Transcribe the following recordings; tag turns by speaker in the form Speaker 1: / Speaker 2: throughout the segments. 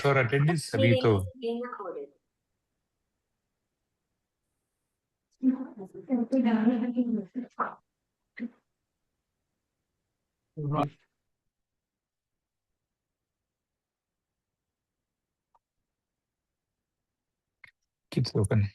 Speaker 1: for attending सभी तो keeps open.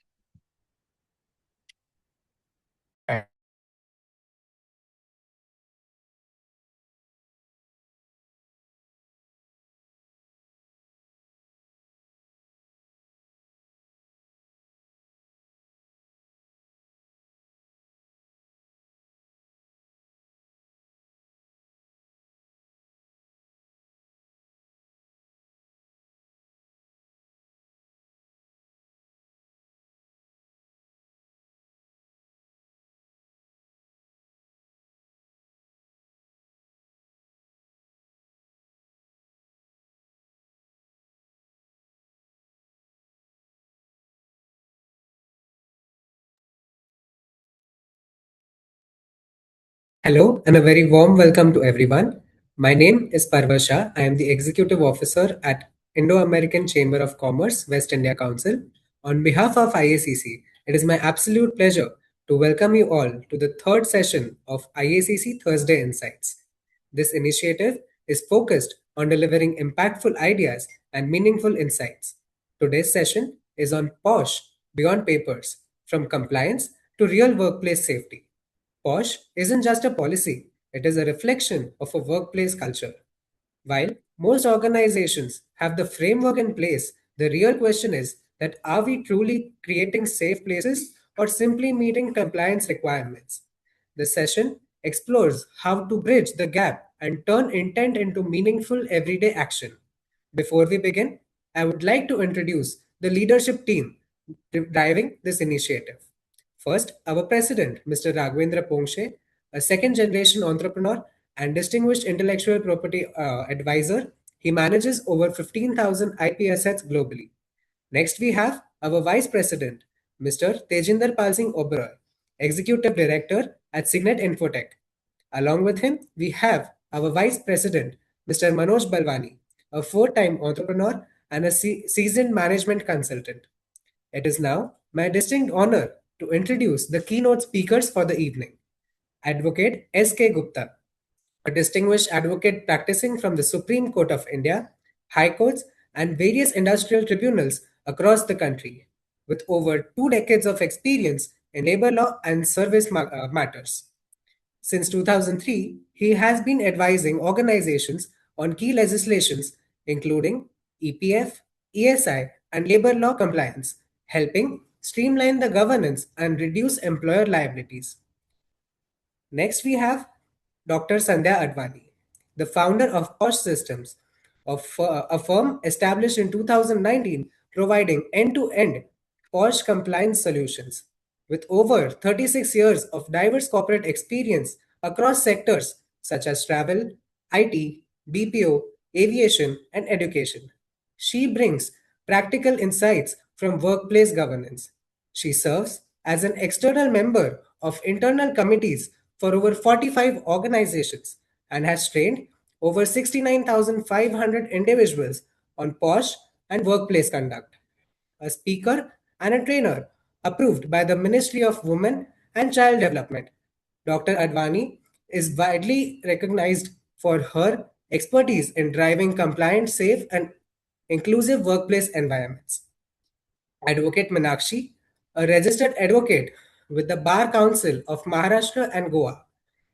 Speaker 2: Hello and a very warm welcome to everyone. My name is Parvasha. I am the Executive Officer at Indo-American Chamber of Commerce, West India Council. On behalf of IACC, it is my absolute pleasure to welcome you all to the third session of IACC Thursday Insights. This initiative is focused on delivering impactful ideas and meaningful insights. Today's session is on POSH Beyond Papers, from compliance to real workplace safety. POSH isn't just a policy, it is a reflection of a workplace culture. While most organizations have the framework in place, the real question is that are we truly creating safe places or simply meeting compliance requirements? The session explores how to bridge the gap and turn intent into meaningful everyday action. Before we begin, I would like to introduce the leadership team driving this initiative. First, our president, Mr. Raghvendra Pongshe, a second generation entrepreneur and distinguished intellectual property advisor. He manages over 15,000 IP assets globally. Next, we have our vice president, Mr. Tejinder Pal Singh Oberoi, executive director at Signet Infotech. Along with him, we have our vice president, Mr. Manoj Balwani, a four-time entrepreneur and a seasoned management consultant. It is now my distinct honor to introduce the keynote speakers for the evening. Advocate S.K. Gupta, a distinguished advocate practicing from the Supreme Court of India, high courts, and various industrial tribunals across the country, with over 2 decades of experience in labor law and service matters. Since 2003, he has been advising organizations on key legislations including EPF, ESI, and labor law compliance, helping streamline the governance and reduce employer liabilities. Next, we have Dr. Sandhya Advani, the founder of POSH Systems, a firm established in 2019 providing end-to-end POSH compliance solutions. With over 36 years of diverse corporate experience across sectors such as travel, IT, BPO, aviation, and education, she brings practical insights from workplace governance. She serves as an external member of internal committees for over 45 organizations and has trained over 69,500 individuals on POSH and workplace conduct. A speaker and a trainer approved by the Ministry of Women and Child Development. Dr. Advani is widely recognized for her expertise in driving compliant, safe, and inclusive workplace environments. Advocate Meenakshi, a registered advocate with the Bar Council of Maharashtra and Goa,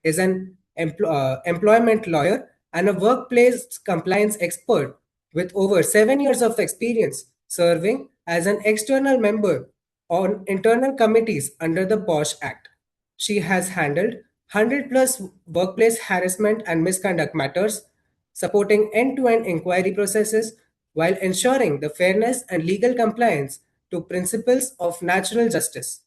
Speaker 2: is an employment lawyer and a workplace compliance expert with over 7 years of experience serving as an external member on internal committees under the POSH Act. She has handled 100 plus workplace harassment and misconduct matters, supporting end to end inquiry processes while ensuring the fairness and legal compliance to principles of natural justice.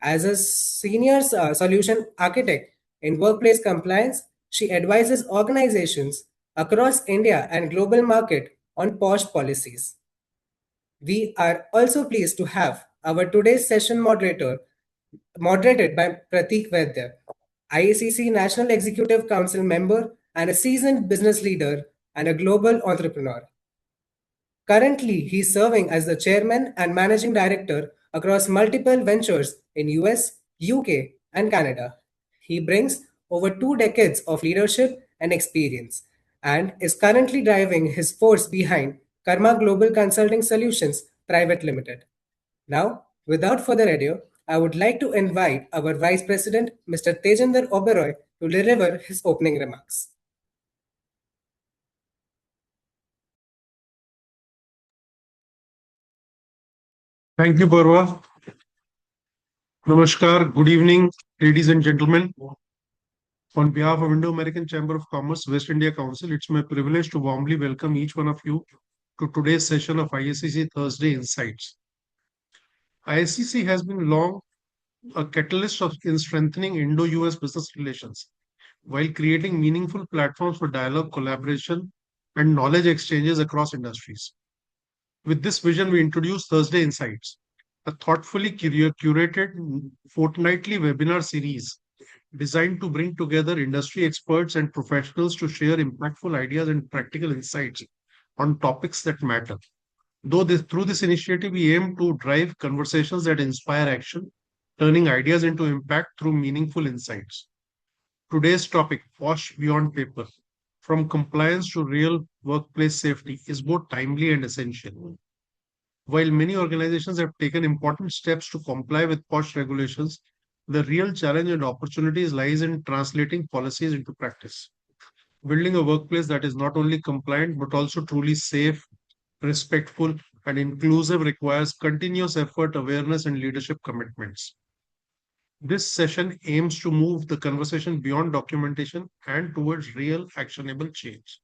Speaker 2: As a senior solution architect in workplace compliance, she advises organizations across India and global market on POSH policies. We are also pleased to have our today's session moderated by Pratik Vaidya, IACC National Executive Council member and a seasoned business leader and a global entrepreneur. Currently, he is serving as the chairman and managing director across multiple ventures in US, UK, and Canada. He brings over 2 decades of leadership and experience and is currently driving his force behind Karma Global Consulting Solutions Private Limited. Now, without further ado, I would like to invite our Vice President, Mr. Tejinder Oberoi, to deliver his opening remarks.
Speaker 3: Thank you, Parva. Namaskar. Good evening, ladies and gentlemen. On behalf of Indo-American Chamber of Commerce, West India Council, it's my privilege to warmly welcome each one of you to today's session of IACC Thursday Insights. IACC has been long a catalyst in strengthening Indo-US business relations while creating meaningful platforms for dialogue, collaboration, and knowledge exchanges across industries. With this vision, we introduce Thursday Insights, a thoughtfully curated fortnightly webinar series designed to bring together industry experts and professionals to share impactful ideas and practical insights on topics that matter. Through this initiative, we aim to drive conversations that inspire action, turning ideas into impact through meaningful insights. Today's topic, POSH Beyond Paper, from compliance to real workplace safety, is both timely and essential. While many organizations have taken important steps to comply with POSH regulations, the real challenge and opportunities lies in translating policies into practice. Building a workplace that is not only compliant but also truly safe, respectful, and inclusive requires continuous effort, awareness, and leadership commitments. This session aims to move the conversation beyond documentation and towards real, actionable change.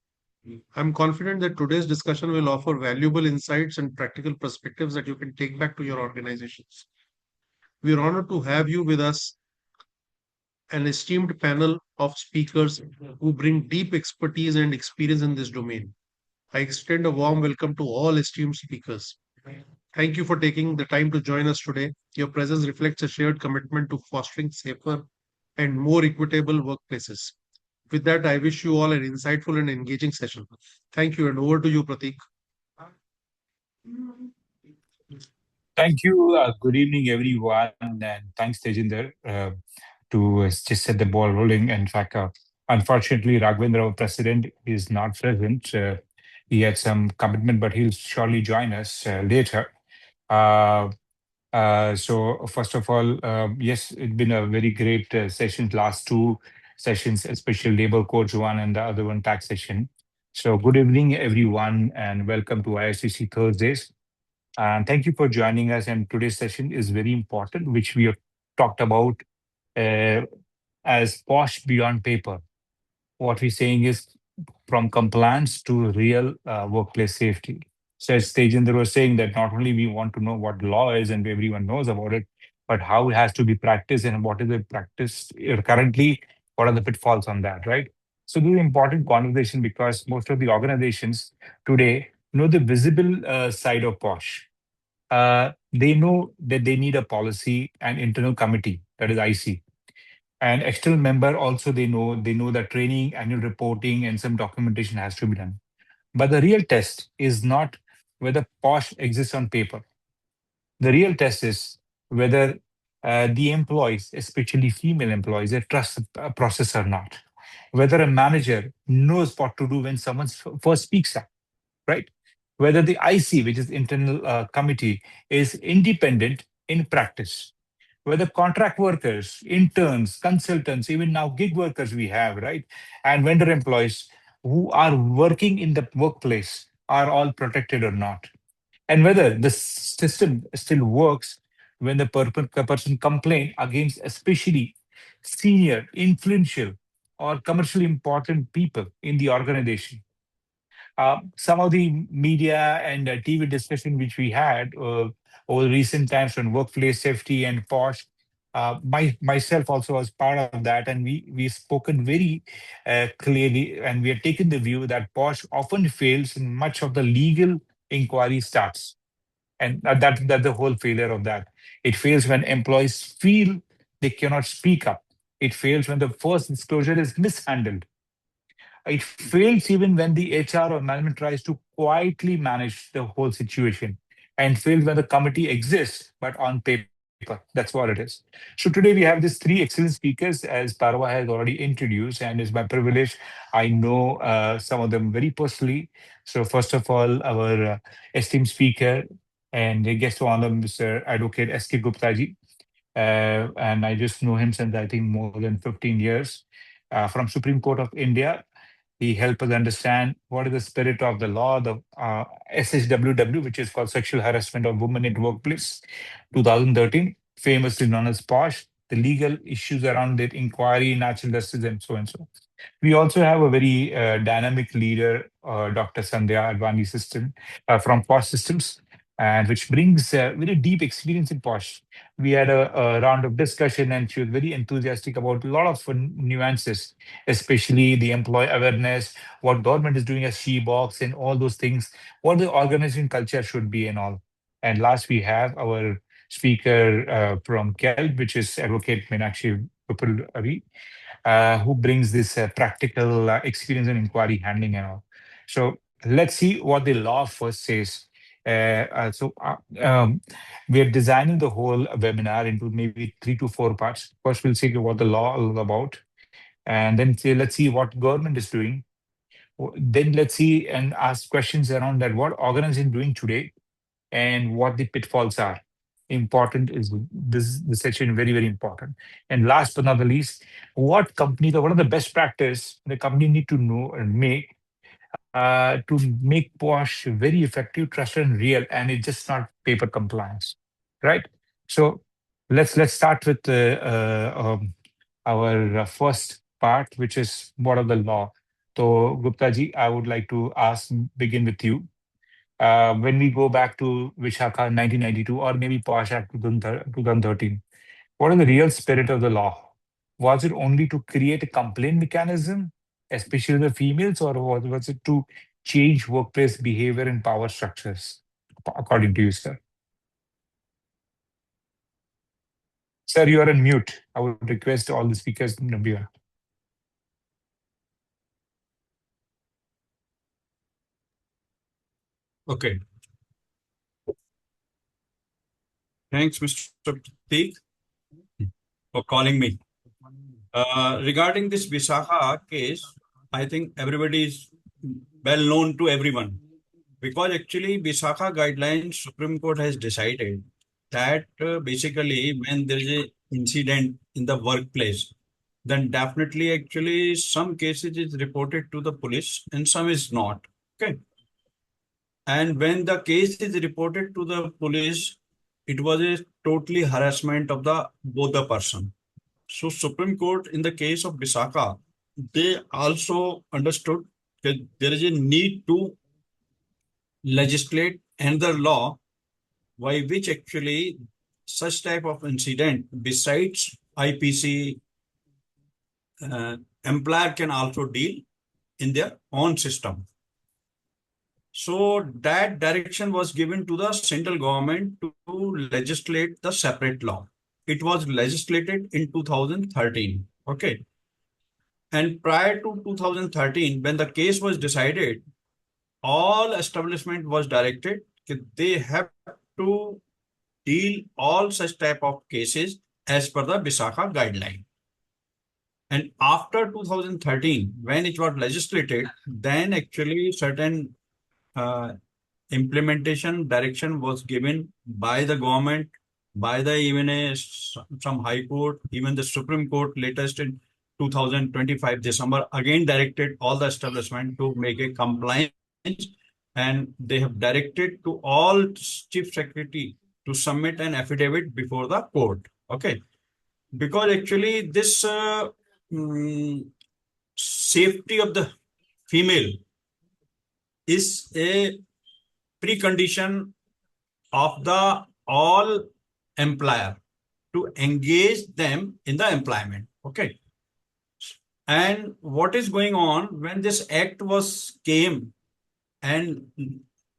Speaker 3: I'm confident that today's discussion will offer valuable insights and practical perspectives that you can take back to your organizations. We are honored to have you with us, an esteemed panel of speakers who bring deep expertise and experience in this domain. I extend a warm welcome to all esteemed speakers. Thank you for taking the time to join us today. Your presence reflects a shared commitment to fostering safer and more equitable workplaces. With that, I wish you all an insightful and engaging session. Thank you, and over to you, Pratik.
Speaker 1: Thank you. Good evening, everyone, and thanks, Tejinder, to just set the ball rolling. In fact, unfortunately, Raghavendra, our president, is not present. He had some commitment, but he'll surely join us later. Uh, so, first of all, yes, it's been a very great session. Last two sessions, especially labor codes one and the other one taxation. So, good evening, everyone, and welcome to ISCC Thursdays. And thank you for joining us. And today's session is very important, which we have talked about uh, as POSH Beyond Paper. What we're saying is from compliance to real workplace safety. So as Tejinder was saying that not only we want to know what law is and everyone knows about it, but how it has to be practiced and what is the practice currently, what are the pitfalls on that, right? So this is an important conversation because most of the organizations today know the visible side of POSH. They know that they need a policy and internal committee, that is IC. And external member also they know that training, annual reporting, and some documentation has to be done. But the real test is not whether POSH exists on paper. The real test is whether the employees, especially female employees, they trust the process or not. Whether a manager knows what to do when someone first speaks up, right? Whether the IC, which is internal committee, is independent in practice. Whether contract workers, interns, consultants, even now gig workers we have, right? And vendor employees who are working in the workplace are all protected or not. And whether the system still works when the person complain against especially senior, influential, or commercially important people in the organization. Some of the media and TV discussion which we had over recent times on workplace safety and POSH, myself also was part of that, and we spoken very clearly, and we have taken the view that POSH often fails in much of the legal inquiry starts, and that the whole failure of that. It fails when employees feel they cannot speak up. It fails when the first disclosure is mishandled. It fails even when the HR or management tries to quietly manage the whole situation, and fails when the committee exists, but on paper. That's what it is. So today we have these three excellent speakers, as Parva has already introduced, and it's my privilege. I know some of them very personally. So first of all, our esteemed speaker and a guest of honor, Mr. Advocate S.K. Gupta ji. And I just know him since I think more than 15 years from Supreme Court of India. He helped us understand what is the spirit of the law, the SHWW, which is called Sexual Harassment of Women in Workplace, 2013, famously known as POSH, the legal issues around it, inquiry, natural justice, and so and so. We also have a very dynamic leader, Dr. Sandhya Advani system from POSH Systems, and which brings very deep experience in POSH. We had a round of discussion, and she was very enthusiastic about a lot of nuances, especially the employee awareness, what government is doing as she-box, and all those things, what the organization culture should be, and all. And last, we have our speaker from KELP, which is Advocate Meenakshi Vuppuluri, who brings this practical experience in inquiry handling and all. So let's see what the law first says. We're designing the whole webinar into maybe 3 to 4 parts. First, we'll see what the law is about, and then let's see what government is doing. Then let's see and ask questions around that. What organization doing today, and what the pitfalls are. Important is this section very, very important. And last but not the least, what companies or what are the best practice the company need to know and make to make POSH very effective, trusted, and real, and it's just not paper compliance, right? So let's start with our first part, which is what are the law. So Gupta ji, I would like to begin with you. When we go back to Vishakha 1992 or maybe POSH Act 2013, what is the real spirit of the law? Was it only to create a complaint mechanism, especially the females, or was it to change workplace behavior and power structures, according to you, sir? Sir, you are on mute. I would request all the speakers to be on.
Speaker 4: Okay. Thanks, Mr. Pratik, for calling me. Regarding this Visakha case, I think everybody is well known to everyone, because actually Visakha guidelines, Supreme Court has decided that basically when there is an incident in the workplace, then definitely actually some cases is reported to the police and some is not. Okay. And when the case is reported to the police, it was a totally harassment of the both the person. So Supreme Court in the case of Visakha, they also understood that there is a need to legislate another law by which actually such type of incident besides IPC employer can also deal in their own system. So that direction was given to the central government to legislate the separate law. It was legislated in 2013. Okay. And prior to 2013, when the case was decided, all establishment was directed that they have to deal all such type of cases as per the Visakha guideline. And after 2013, when it was legislated, then actually certain implementation direction was given by the government, by the even some High Court, even the Supreme Court latest in 2025 December again directed all the establishment to make a compliance, and they have directed to all chief secretary to submit an affidavit before the court. Okay, because actually this safety of the female is a precondition of the all employer to engage them in the employment. Okay. And what is going on when this act was came and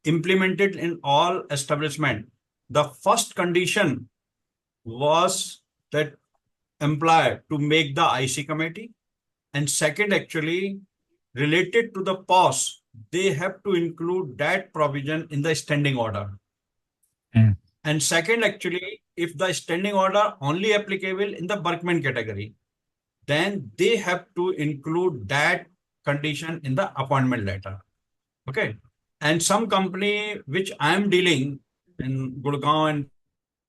Speaker 4: implemented in all establishment, the first condition was that employer to make the IC committee, and second actually related to the POSH, they have to include that provision in the standing order.
Speaker 1: Mm.
Speaker 4: And second, actually, if the standing order only applicable in the Berkman category, then they have to include that condition in the appointment letter. Okay. And some company which I am dealing in Gurgaon and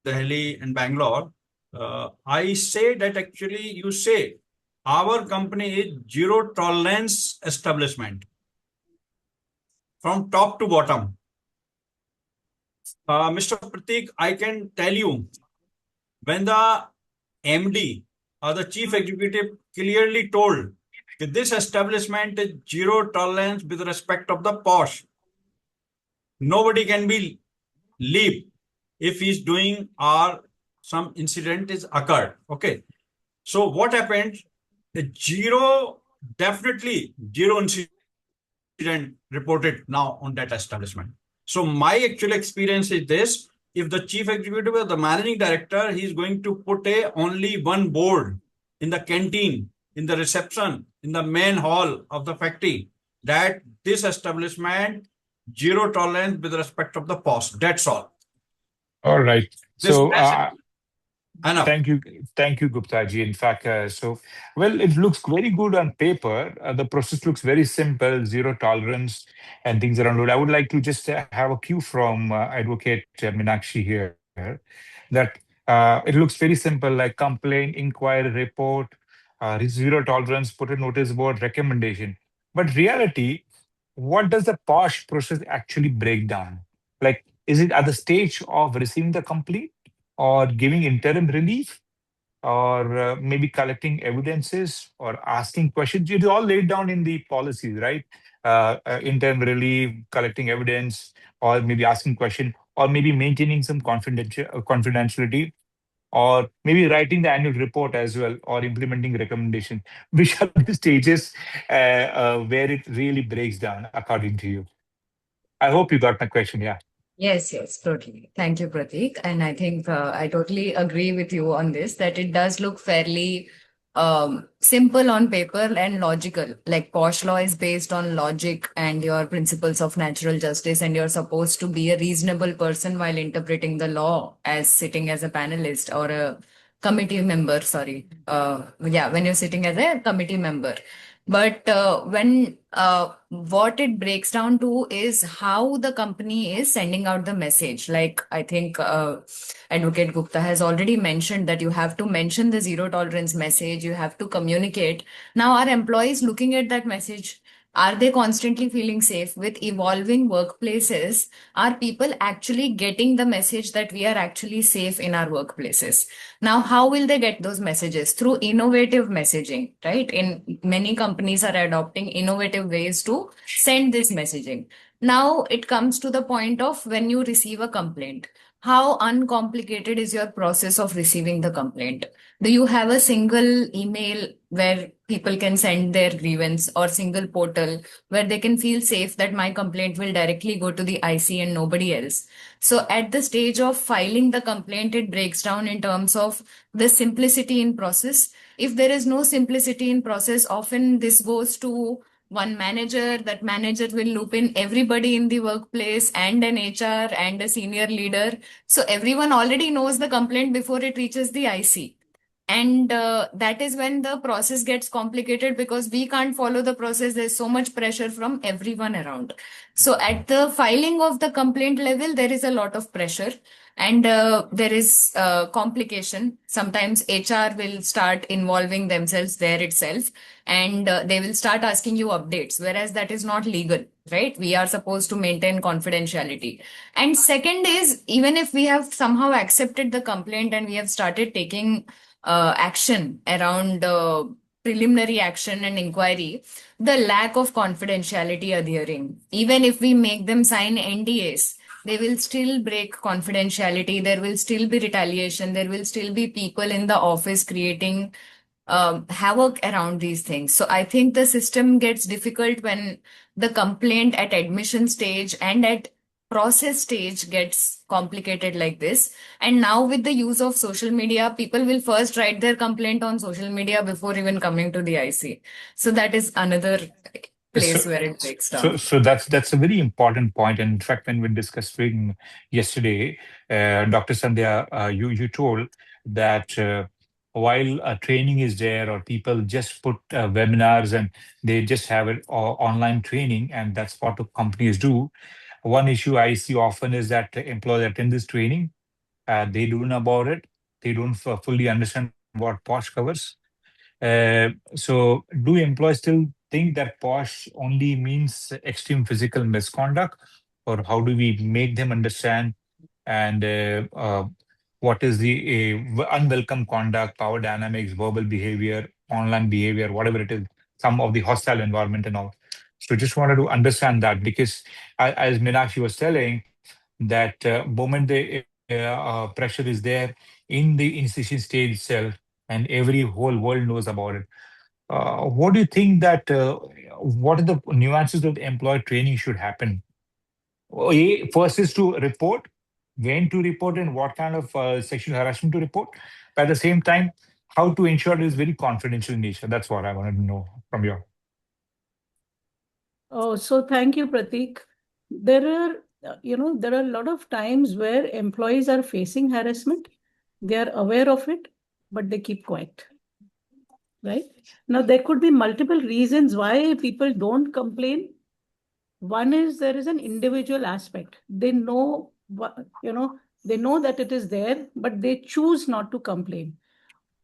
Speaker 4: Delhi and Bangalore, I say that actually you say our company is zero tolerance establishment from top to bottom. Mr. Pratik, I can tell you when the MD or the chief executive clearly told that this establishment is zero tolerance with respect of the POSH, nobody can be leave if he's doing or some incident is occurred. Okay. So what happened? The definitely zero incident reported now on that establishment. So my actual experience is this: if the chief executive or the managing director, he's going to put only one board in the canteen, in the reception, in the main hall of the factory, that this establishment zero tolerance with respect of the POSH. That's all.
Speaker 1: All right.
Speaker 4: This
Speaker 1: So,
Speaker 4: enough.
Speaker 1: thank you, Gupta ji. In fact, well, it looks very good on paper. The process looks very simple, zero tolerance, and things around it. I would like to just have a cue from Advocate Meenakshi here that it looks very simple, like complaint, inquiry, report, zero tolerance, put a notice board, recommendation. But reality, what does the POSH process actually break down? Like, is it at the stage of receiving the complaint, or giving interim relief, or maybe collecting evidences or asking questions? It's all laid down in the policies, right? Interim relief, collecting evidence, or maybe asking question, or maybe maintaining some confidentiality, or maybe writing the annual report as well, or implementing recommendation. Which are the stages where it really breaks down, according to you? I hope you got my question. Yeah.
Speaker 5: Yes, totally. Thank you, Pratik. And I think I totally agree with you on this, that it does look fairly simple on paper and logical. Like POSH law is based on logic and your principles of natural justice, and you're supposed to be a reasonable person while interpreting the law as sitting as a panelist or a committee member. Sorry. When you're sitting as a committee member. But when what it breaks down to is how the company is sending out the message. Like I think Advocate Gupta has already mentioned that you have to mention the zero tolerance message, you have to communicate. Now, are employees looking at that message? Are they constantly feeling safe with evolving workplaces? Are people actually getting the message that we are actually safe in our workplaces? Now, how will they get those messages? Through innovative messaging, right? In many companies are adopting innovative ways to send this messaging. Now it comes to the point of when you receive a complaint. How uncomplicated is your process of receiving the complaint? Do you have a single email where people can send their grievance, or single portal where they can feel safe that my complaint will directly go to the IC and nobody else? So at the stage of filing the complaint, it breaks down in terms of the simplicity in process. If there is no simplicity in process, often this goes to one manager. That manager will loop in everybody in the workplace and an HR and a senior leader. So everyone already knows the complaint before it reaches the IC. And that is when the process gets complicated, because we can't follow the process. There's so much pressure from everyone around. So at the filing of the complaint level, there is a lot of pressure, and there is complication. Sometimes HR will start involving themselves there itself, and they will start asking you updates, whereas that is not legal, right? We are supposed to maintain confidentiality. And second is, even if we have somehow accepted the complaint and we have started taking action around preliminary action and inquiry, the lack of confidentiality adhering. Even if we make them sign NDAs, they will still break confidentiality. There will still be retaliation. There will still be people in the office creating havoc around these things. So I think the system gets difficult when the complaint at admission stage and at process stage gets complicated like this. And now with the use of social media, people will first write their complaint on social media before even coming to the IC. So that is another place
Speaker 1: So,
Speaker 5: where it breaks down.
Speaker 1: that's a very important point. And in fact, when we discussed yesterday, Dr. Sandhya, you told that while training is there, or people just put webinars and they just have it online training, and that's what the companies do. One issue I see often is that employees attend this training, they don't know about it, they don't fully understand what POSH covers. So, do employees still think that POSH only means extreme physical misconduct, or how do we make them understand? And what is the unwelcome conduct, power dynamics, verbal behavior, online behavior, whatever it is, some of the hostile environment and all. So, just wanted to understand that, because as Meenakshi was telling, that moment the pressure is there in the institution stage itself, and every whole world knows about it. What do you think that what are the nuances of the employee training should happen? First is to report, when to report, and what kind of sexual harassment to report. But at the same time, how to ensure it is very confidential in nature. That's what I wanted to know from you.
Speaker 6: Oh, so thank you, Pratik. There are, there are a lot of times where employees are facing harassment. They are aware of it, but they keep quiet. Right? Now, there could be multiple reasons why people don't complain. One is there is an individual aspect. They know, they know that it is there, but they choose not to complain.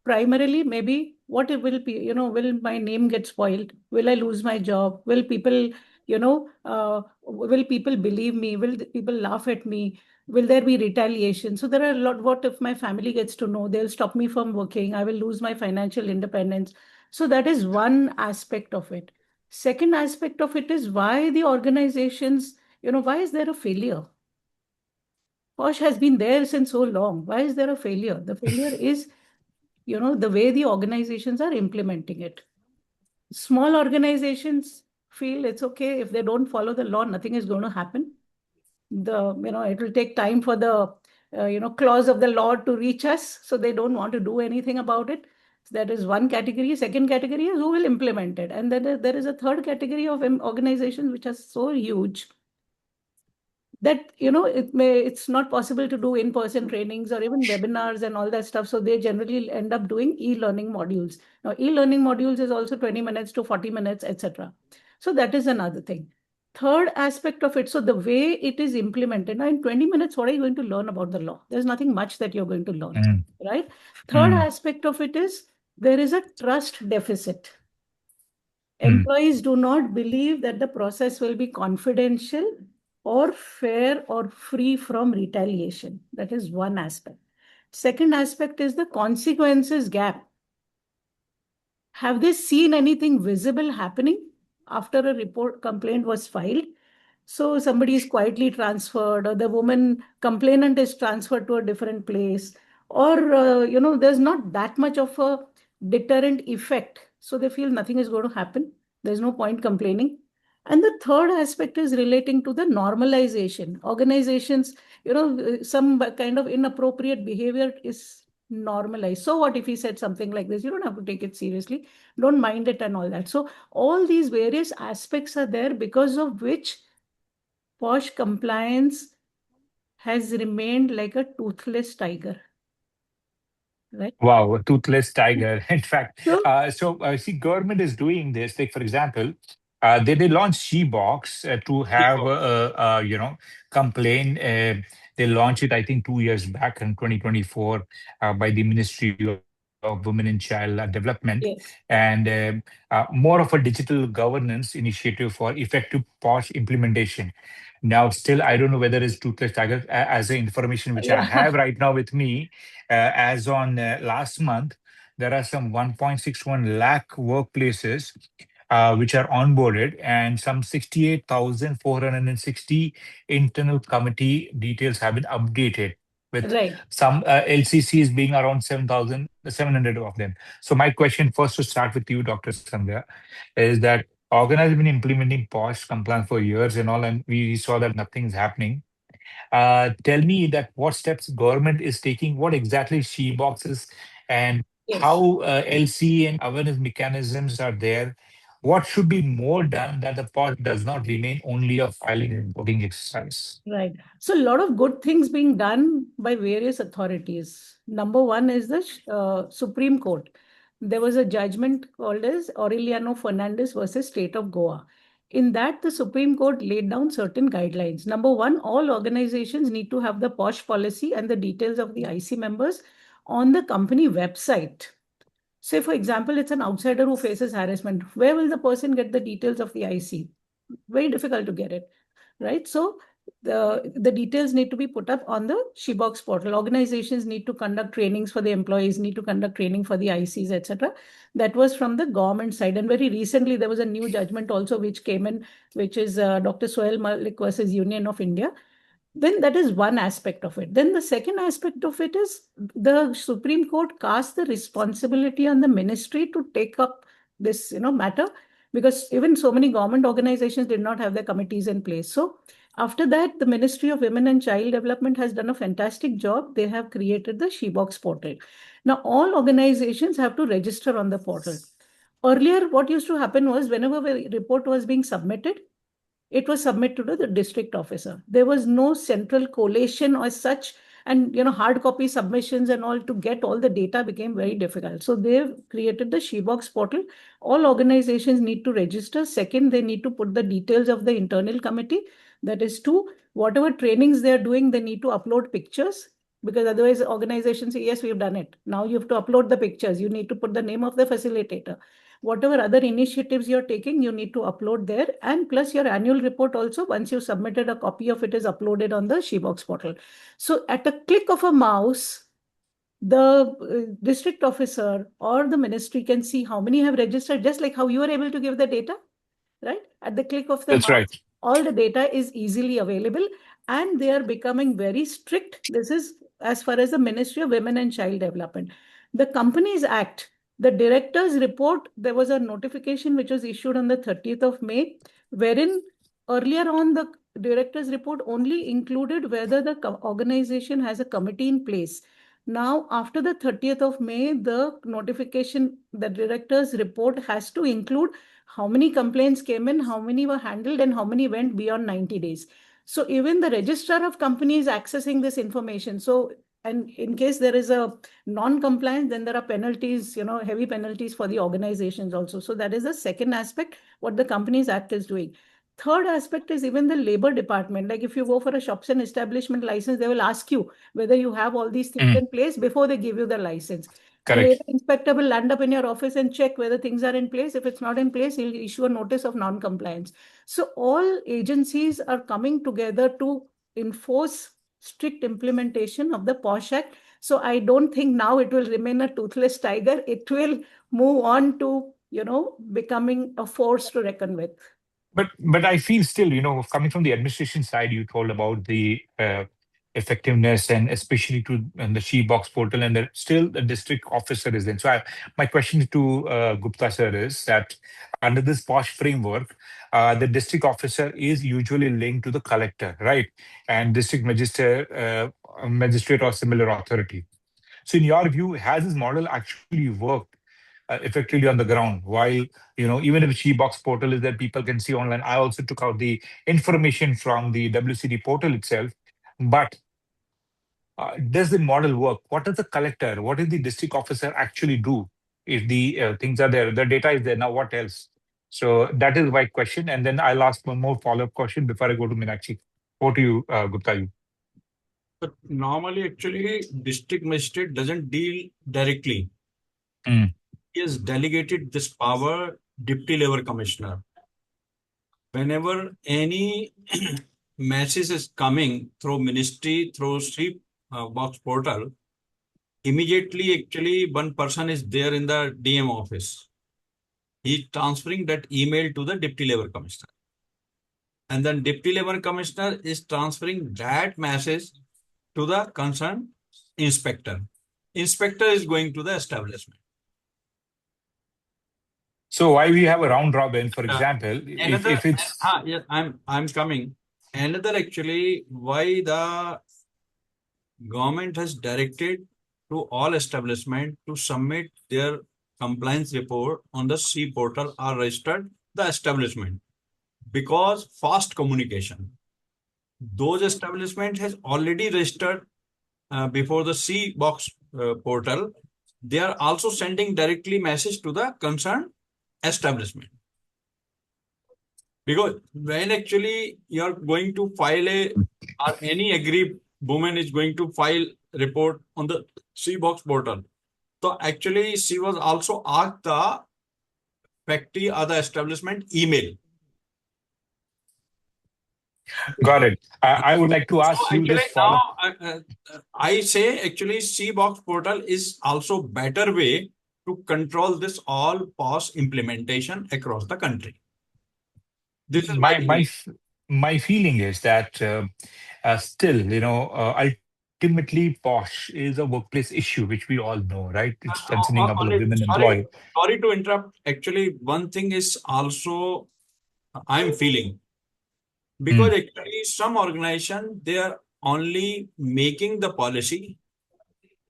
Speaker 6: Primarily, maybe what it will be, will my name get spoiled? Will I lose my job? Will people, will people believe me? Will people laugh at me? Will there be retaliation? So there are a lot. What if my family gets to know? They'll stop me from working. I will lose my financial independence. So that is one aspect of it. Second aspect of it is why the organizations, why is there a failure? POSH has been there since so long. Why is there a failure? The failure is the way the organizations are implementing it. Small organizations feel it's okay if they don't follow the law, nothing is going to happen. It will take time for the clause of the law to reach us, so they don't want to do anything about it. So that is one category. Second category is who will implement it, and then there is a third category of organizations which are so huge that it's not possible to do in-person trainings or even webinars and all that stuff, so they generally end up doing e-learning modules. Now e-learning modules is also 20 minutes to 40 minutes, etc. So that is another thing. Third aspect of it, so the way it is implemented, now in 20 minutes what are you going to learn about the law? There's nothing much that you're going to learn. Right? Third aspect of it is there is a trust deficit. Employees do not believe that the process will be confidential or fair or free from retaliation. That is one aspect. Second aspect is the consequences gap. Have they seen anything visible happening after a complaint was filed? So somebody is quietly transferred, or the woman complainant is transferred to a different place, or there's not that much of a deterrent effect. So they feel nothing is going to happen. There's no point complaining. And the third aspect is relating to the normalization. Organizations, some kind of inappropriate behavior is normalized. So what if he said something like this? You don't have to take it seriously. Don't mind it and all that. So all these various aspects are there, because of which POSH compliance has remained like a toothless tiger. Right?
Speaker 1: Wow, a toothless tiger. In fact,
Speaker 6: So,
Speaker 1: see, government is doing this. Like, for example, they launched She-Box to have, complain. They launched it, I think, 2 years back in 2024 by the Ministry of Women and Child Development,
Speaker 6: yes.
Speaker 1: and more of a digital governance initiative for effective POSH implementation. Now, still, I don't know whether it's toothless tiger. As the information which I
Speaker 6: Yeah.
Speaker 1: have right now with me, as on last month, there are some 1.61 lakh workplaces which are onboarded, and some 68,460 internal committee details have been updated, with
Speaker 6: Right.
Speaker 1: some LCCs being around 7,700 of them. So my question first to start with you, Dr. Sandhya, is that organized have been implementing POSH compliance for years and all, and we saw that nothing is happening. Tell me that what steps government is taking, what exactly She-Box is, and
Speaker 6: Yes.
Speaker 1: how LC and awareness mechanisms are there. what should be more done that the POSH does not remain only a filing and voting exercise?
Speaker 6: Right. So a lot of good things being done by various authorities. Number one is the Supreme Court. There was a judgment called as Aureliano Fernandez versus State of Goa. In that, the Supreme Court laid down certain guidelines. Number one, all organizations need to have the POSH policy and the details of the IC members on the company website. Say, for example, it's an outsider who faces harassment. Where will the person get the details of the IC? Very difficult to get it, right? So the details need to be put up on the SheBox portal. Organizations need to conduct trainings for the employees, need to conduct training for the ICs, etc. That was from the government side. And very recently, there was a new judgment also which came in, which is Dr. Sohail Malik versus Union of India. Then that is one aspect of it. Then the second aspect of it is the Supreme Court cast the responsibility on the ministry to take up this matter, because even so many government organizations did not have their committees in place. So after that, the Ministry of Women and Child Development has done a fantastic job. They have created the SheBox portal. Now all organizations have to register on the portal. Earlier, what used to happen was whenever a report was being submitted, it was submitted to the district officer. There was no central collation or such, and hard copy submissions and all to get all the data became very difficult. So they've created the SheBox portal. All organizations need to register. Second, they need to put the details of the internal committee. That is two, whatever trainings they're doing, they need to upload pictures, because otherwise organizations say, yes, we've done it. Now you have to upload the pictures. You need to put the name of the facilitator. Whatever other initiatives you're taking, you need to upload there. And plus your annual report also, once you submitted, a copy of it is uploaded on the SheBox portal. So at a click of a mouse, the district officer or the ministry can see how many have registered, just like how you are able to give the data, right? At the click of the
Speaker 1: That's
Speaker 6: mouse,
Speaker 1: right.
Speaker 6: all the data is easily available, and they are becoming very strict. This is as far as the Ministry of Women and Child Development. The Companies Act, the director's report, there was a notification which was issued on the 30th of May, wherein earlier on the director's report only included whether the organization has a committee in place. Now, after the 30th of May, the notification, the director's report has to include how many complaints came in, how many were handled, and how many went beyond 90 days. So even the registrar of companies accessing this information. So, and in case there is a non-compliance, then there are penalties, heavy penalties for the organizations also. So that is the second aspect, what the Companies Act is doing. Third aspect is even the labor department. Like if you go for a shops and establishment license, they will ask you whether you have all these things in place before they give you the license. The
Speaker 1: Correct.
Speaker 6: labor inspector will land up in your office and check whether things are in place. If it's not in place, he'll issue a notice of non-compliance. So all agencies are coming together to enforce strict implementation of the POSH Act. So I don't think now it will remain a toothless tiger. It will move on to, becoming a force to reckon with.
Speaker 1: But I feel still, coming from the administration side, you told about the effectiveness and especially to the SheBox portal, and still the district officer is there. So my question to Gupta sir is that under this POSH framework, the district officer is usually linked to the collector, right? And district magistrate or similar authority. So in your view, has this model actually worked effectively on the ground? While, even if SheBox portal is that people can see online, I also took out the information from the WCD portal itself. But does the model work? What does the collector, what does the district officer actually do if the things are there? The data is there. Now, what else? So that is my question. And then I'll ask one more follow-up question before I go to Meenakshi. Over to you, Gupta.
Speaker 4: But normally, actually, district magistrate doesn't deal directly.
Speaker 1: Mm.
Speaker 4: He has delegated this power deputy level commissioner. Whenever any message is coming through ministry, through SheBox portal, immediately actually one person is there in the DM office. He's transferring that email to the deputy level commissioner. And then deputy level commissioner is transferring that message to the concerned inspector. Inspector is going to the establishment.
Speaker 1: So why we have a round robin, for example, if it's...
Speaker 4: Yeah, I'm coming. Another actually, why the government has directed to all establishment to submit their compliance report on the C portal are registered the establishment because fast communication. Those establishment has already registered before the C box portal. They are also sending directly message to the concerned establishment. Because when actually you are going to file or any aggrieved woman is going to file report on the C box portal. So actually she was also asked the factory or the establishment email.
Speaker 1: Got it. I would like to
Speaker 4: So
Speaker 1: ask you
Speaker 4: actually
Speaker 1: this follow.
Speaker 4: now I say actually C box portal is also better way to control this all POSH implementation across the country. This is my
Speaker 1: My feeling is that still, ultimately, POSH is a workplace issue, which we all know, right? It's concerning about a women employee.
Speaker 4: Sorry to interrupt. Actually, one thing is also I'm feeling because actually some organization they are only making the policy,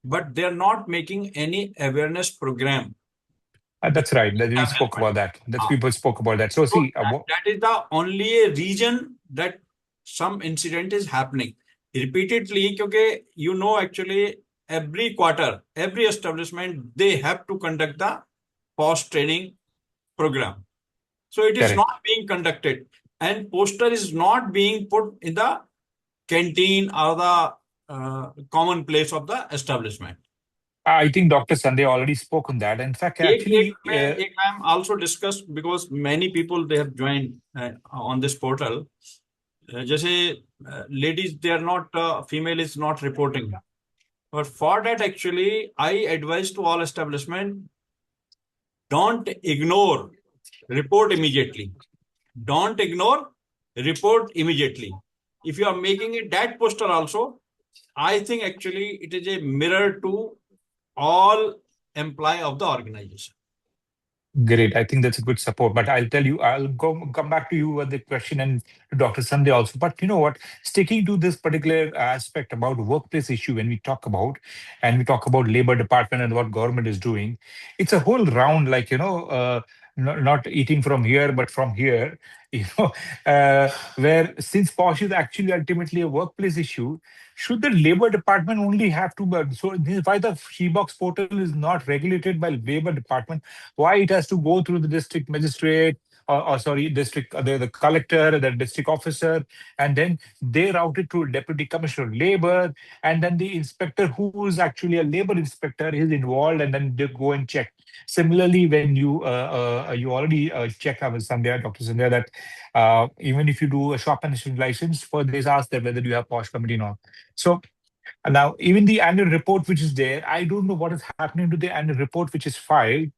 Speaker 4: but they are not making any awareness program.
Speaker 1: That's right. That we spoke about that. People spoke about that. So see,
Speaker 4: that is the only reason that some incident is happening repeatedly. Because actually every quarter, every establishment they have to conduct the POSH training program. So it is
Speaker 1: correct.
Speaker 4: not being conducted, and poster is not being put in the canteen or the common place of the establishment.
Speaker 1: I think Dr. Sandhya already spoke on that. In fact, actually,
Speaker 4: I'm also discussed because many people they have joined on this portal. Just ladies, they are not female is not reporting. But for that, actually, I advise to all establishment: don't ignore, report immediately. Don't ignore, report immediately. If you are making it that poster also, I think actually it is a mirror to all employee of the organization.
Speaker 1: Great. I think that's a good support. But I'll tell you, I'll come back to you with the question and to Dr. Sandhya also. But you know what? Sticking to this particular aspect about workplace issue, when we talk about labor department and what government is doing, it's a whole round, like not eating from here but from here. Where since POSH is actually ultimately a workplace issue, should the labor department only have to? So this is why the Shebox portal is not regulated by labor department. Why it has to go through the district magistrate or sorry, district the collector, the district officer, and then they route it to deputy commissioner of labor, and then the inspector, who is actually a labor inspector, is involved, and then they go and check. Similarly, when you already check with Sandhya, Dr. Sandhya, that even if you do a shop management license, for this ask that whether you have POSH committee or not. So now, even the annual report which is there, I don't know what is happening to the annual report which is filed,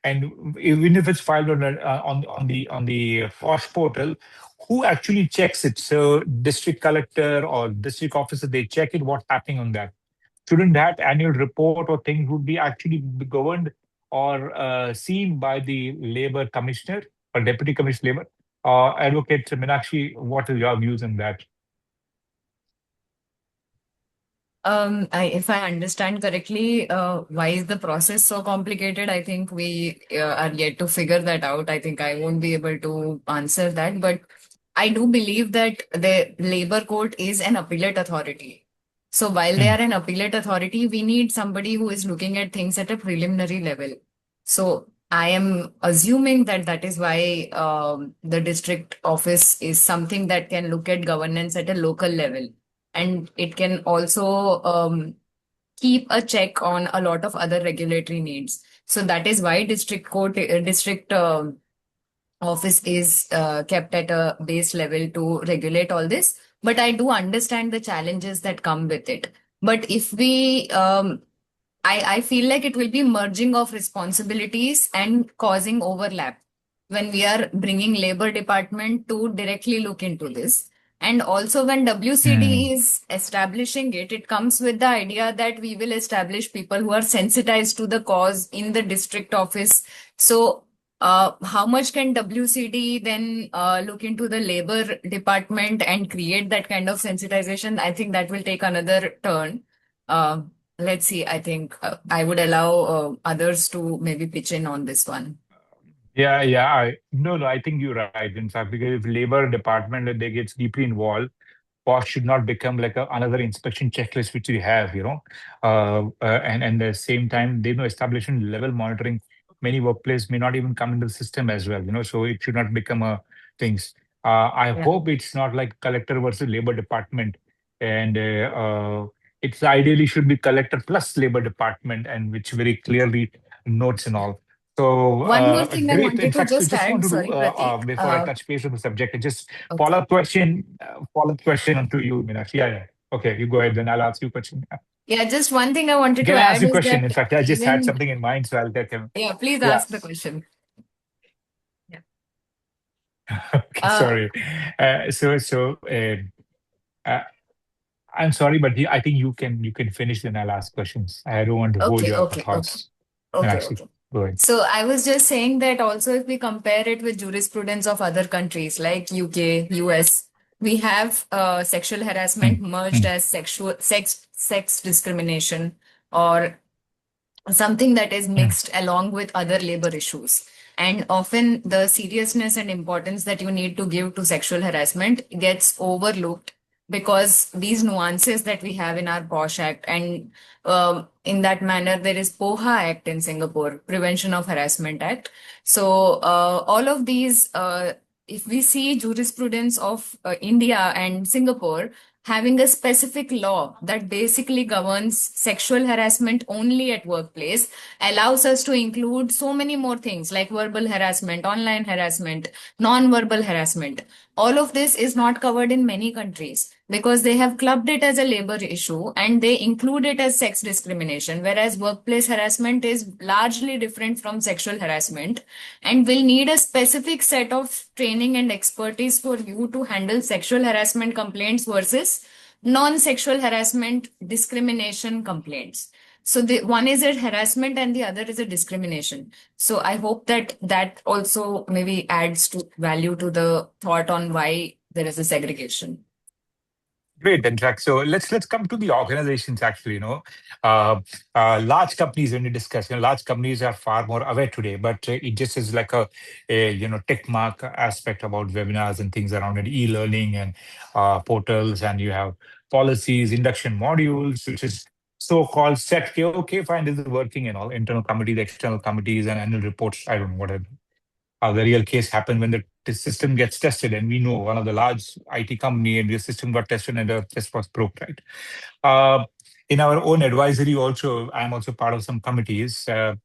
Speaker 1: and even if it's filed on the POSH portal, who actually checks it? So, district collector or district officer, they check it. What's happening on that? Shouldn't that annual report or things would be actually governed or seen by the labor commissioner or deputy commissioner labor? Advocate Meenakshi, what are your views on that?
Speaker 5: If I understand correctly, why is the process so complicated? I think we are yet to figure that out. I think I won't be able to answer that, but I do believe that the labor court is an appellate authority. So while they are an appellate authority, we need somebody who is looking at things at a preliminary level. So I am assuming that that is why the district office is something that can look at governance at a local level. And it can also keep a check on a lot of other regulatory needs. So that is why district office is kept at a base level to regulate all this. But I do understand the challenges that come with it. But if we, I feel like it will be merging of responsibilities and causing overlap when we are bringing labor department to directly look into this. And also when WCD is establishing it, it comes with the idea that we will establish people who are sensitized to the cause in the district office. So how much can WCD then look into the labor department and create that kind of sensitization? I think that will take another turn. let's see. I think I would allow others to maybe pitch in on this one.
Speaker 1: Yeah. No, I think you're right. In fact, because if labor department they gets deeply involved, POSH should not become like another inspection checklist which we have, and at the same time, they know establishment level monitoring. Many workplace may not even come into the system as well, so it should not become a things. I
Speaker 5: Yeah.
Speaker 1: hope it's not like collector versus labor department, and it's ideally should be collector plus labor department, and which very clearly notes and all. So
Speaker 5: One more thing I
Speaker 1: great. In
Speaker 5: wanted to
Speaker 1: fact, so
Speaker 5: just
Speaker 1: just want
Speaker 5: add,
Speaker 1: to do
Speaker 5: sorry, Pratik.
Speaker 1: before I touch base on the subject, just
Speaker 5: Okay.
Speaker 1: follow-up question onto you, Meenakshi. Yeah. Okay, you go ahead, then I'll ask you a question.
Speaker 5: Yeah, just one thing I wanted to
Speaker 1: Can I ask
Speaker 5: add
Speaker 1: you a
Speaker 5: is
Speaker 1: question? In
Speaker 5: that
Speaker 1: fact, I just had
Speaker 5: even,
Speaker 1: something in mind, so I'll take him.
Speaker 5: yeah, please
Speaker 1: Yeah.
Speaker 5: ask the question. Yeah.
Speaker 1: Okay, sorry. Uh, I'm sorry, but I think you can finish, then I'll ask questions. I don't want to hold your
Speaker 5: Okay.
Speaker 1: thoughts.
Speaker 5: Okay.
Speaker 1: Meenakshi, go ahead.
Speaker 5: So I was just saying that also if we compare it with jurisprudence of other countries like UK, US, we have sexual harassment
Speaker 1: Mm,
Speaker 5: merged as sex discrimination or something that is
Speaker 1: mm,
Speaker 5: mixed along with other labor issues. And often the seriousness and importance that you need to give to sexual harassment gets overlooked because these nuances that we have in our POSH Act, and in that manner, there is POHA Act in Singapore, Prevention of Harassment Act. So all of these, if we see jurisprudence of India and Singapore, having a specific law that basically governs sexual harassment only at workplace allows us to include so many more things like verbal harassment, online harassment, non-verbal harassment. All of this is not covered in many countries because they have clubbed it as a labor issue and they include it as sex discrimination, whereas workplace harassment is largely different from sexual harassment and will need a specific set of training and expertise for you to handle sexual harassment complaints versus non-sexual harassment discrimination complaints. So the one is a harassment and the other is a discrimination. So I hope that that also maybe adds to value to the thought on why there is a segregation.
Speaker 1: Great, in fact. So let's come to the organizations. Actually, large companies when you discuss, large companies are far more aware today. But it just is like a tick mark aspect about webinars and things around it, e-learning and portals, and you have policies, induction modules, which is so-called set. Okay, fine, this is working and all. Internal committees, external committees, and annual reports. I don't know what the real case happened when the system gets tested. And we know one of the large IT company and the system got tested and the test was broke, right? In our own advisory also, I'm also part of some committees and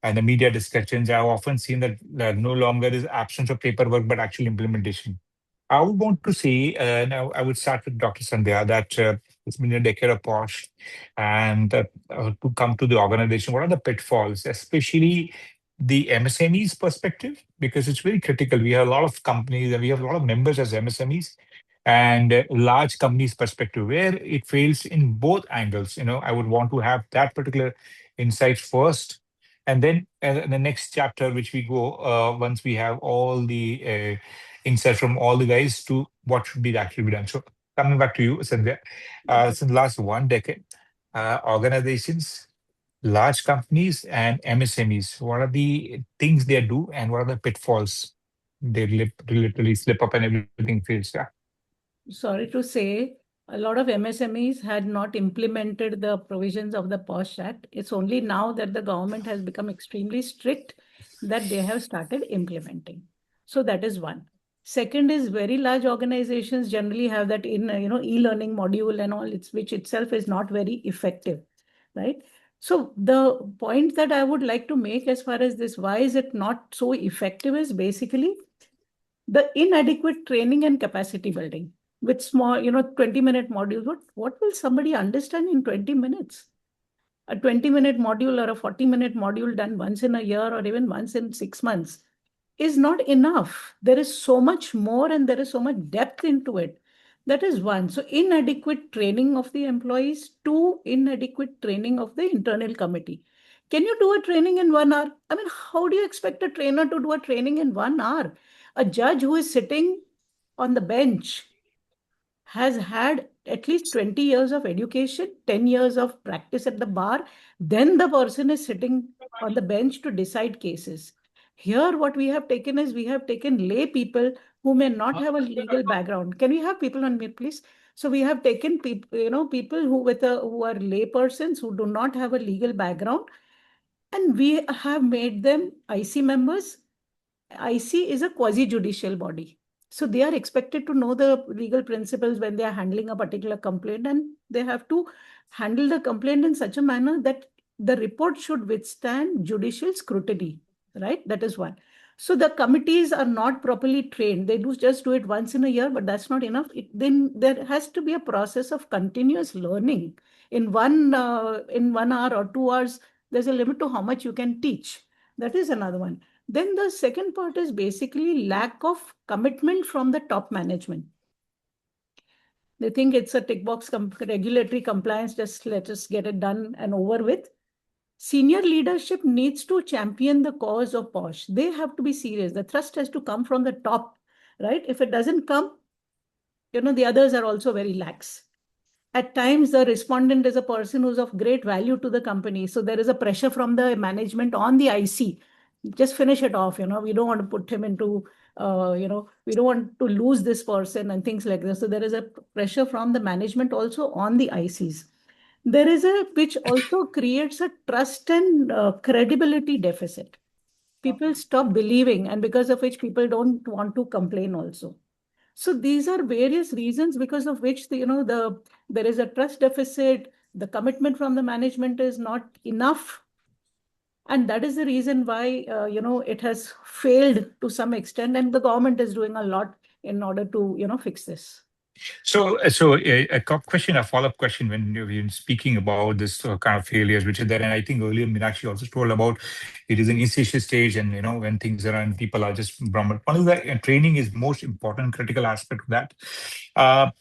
Speaker 1: the media discussions. I've often seen that no longer is absence of paperwork, but actual implementation. I would want to say, now I would start with Dr. Sandhya, that it's been a decade of POSH, and to come to the organization, what are the pitfalls, especially the MSMEs perspective, because it's very critical. We have a lot of companies and we have a lot of members as MSMEs and large companies perspective where it fails in both angles. I would want to have that particular insight first, and then the next chapter, which we go once we have all the insight from all the guys to what should be actually be done. So coming back to you, Sandhya, since the last 1 decade, organizations, large companies and MSMEs, what are the things they do and what are the pitfalls they literally slip up and everything fails? Yeah.
Speaker 6: Sorry to say, a lot of MSMEs had not implemented the provisions of the POSH Act. It's only now that the government has become extremely strict that they have started implementing. So that is one. Second is very large organizations generally have that in e-learning module and all, which itself is not very effective, right? So the point that I would like to make as far as this, why is it not so effective, is basically the inadequate training and capacity building with small, 20-minute modules. What will somebody understand in 20 minutes? A 20-minute module or a 40-minute module done once in a year or even once in 6 months is not enough. There is so much more and there is so much depth into it. That is one. So inadequate training of the employees. Two, inadequate training of the internal committee. Can you do a training in 1 hour? I mean, how do you expect a trainer to do a training in 1 hour? A judge who is sitting on the bench has had at least 20 years of education, 10 years of practice at the bar. Then the person is sitting on the bench to decide cases. Here, what we have taken is we have taken lay people who may not have a legal background. Can we have people on mute, please? So we have taken people, people who are lay persons who do not have a legal background, and we have made them IC members. IC is a quasi-judicial body. So they are expected to know the legal principles when they are handling a particular complaint, and they have to handle the complaint in such a manner that the report should withstand judicial scrutiny, right? That is one. So the committees are not properly trained. They just do it once in a year, but that's not enough. Then there has to be a process of continuous learning. In 1 hour or 2 hours, there's a limit to how much you can teach. That is another one. Then the second part is basically lack of commitment from the top management. They think it's a tick box regulatory compliance, just let us get it done and over with. Senior leadership needs to champion the cause of POSH. They have to be serious. The thrust has to come from the top, right? If it doesn't come, the others are also very lax. At times, the respondent is a person who's of great value to the company. So there is a pressure from the management on the IC. Just finish it off. We don't want to put him into, we don't want to lose this person and things like this. So there is a pressure from the management also on the ICs. There is which also creates a trust and credibility deficit. People stop believing, and because of which people don't want to complain also. So these are various reasons because of which there is a trust deficit. The commitment from the management is not enough, and that is the reason why it has failed to some extent, and the government is doing a lot in order to fix this.
Speaker 1: So, a follow-up question when you're speaking about this kind of failures, which is there, and I think earlier Meenakshi also told about it is an initial stage, and when things are and people are just Brahman. One is that training is most important, critical aspect of that.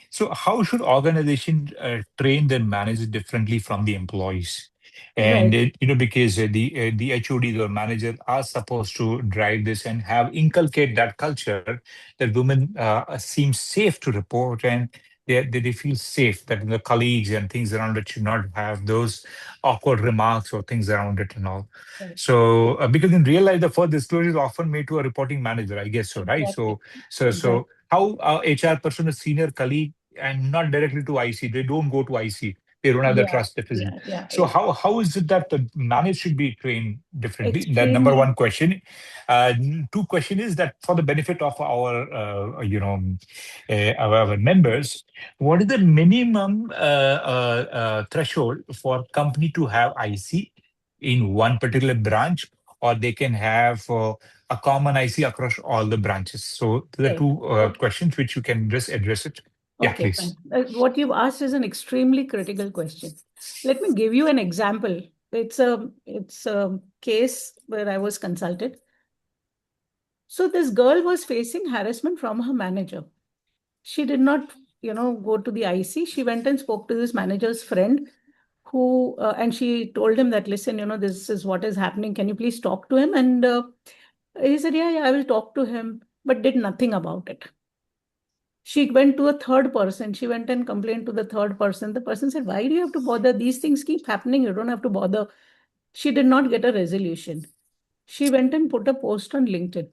Speaker 1: So how should organization train their managers differently from the employees? And
Speaker 6: Right.
Speaker 1: because the HODs or manager are supposed to drive this and have inculcate that culture that women seem safe to report, and they feel safe that the colleagues and things around it should not have those awkward remarks or things around it and all.
Speaker 6: Right.
Speaker 1: So because in real life, the first disclosure is often made to a reporting manager, I guess so, right?
Speaker 6: Exactly.
Speaker 1: So how HR person, a senior colleague, and not directly to IC, they don't go to IC. They don't have the trust deficit. So how is it that the manager should be trained differently? That number one question. Two question is that for the benefit of our our members, what is the minimum threshold for company to have IC in one particular branch, or they can have a common IC across all the branches? So there are two questions which you can just address it. Yeah,
Speaker 6: Okay,
Speaker 1: please.
Speaker 6: What you've asked is an extremely critical question. Let me give you an example. It's a case where I was consulted. So this girl was facing harassment from her manager. She did not, go to the IC. She went and spoke to this manager's friend who, and she told him that, listen, this is what is happening. Can you please talk to him? And he said, yeah, I will talk to him, but did nothing about it. She went to a third person. She went and complained to the third person. The person said, why do you have to bother? These things keep happening. You don't have to bother. She did not get a resolution. She went and put a post on LinkedIn.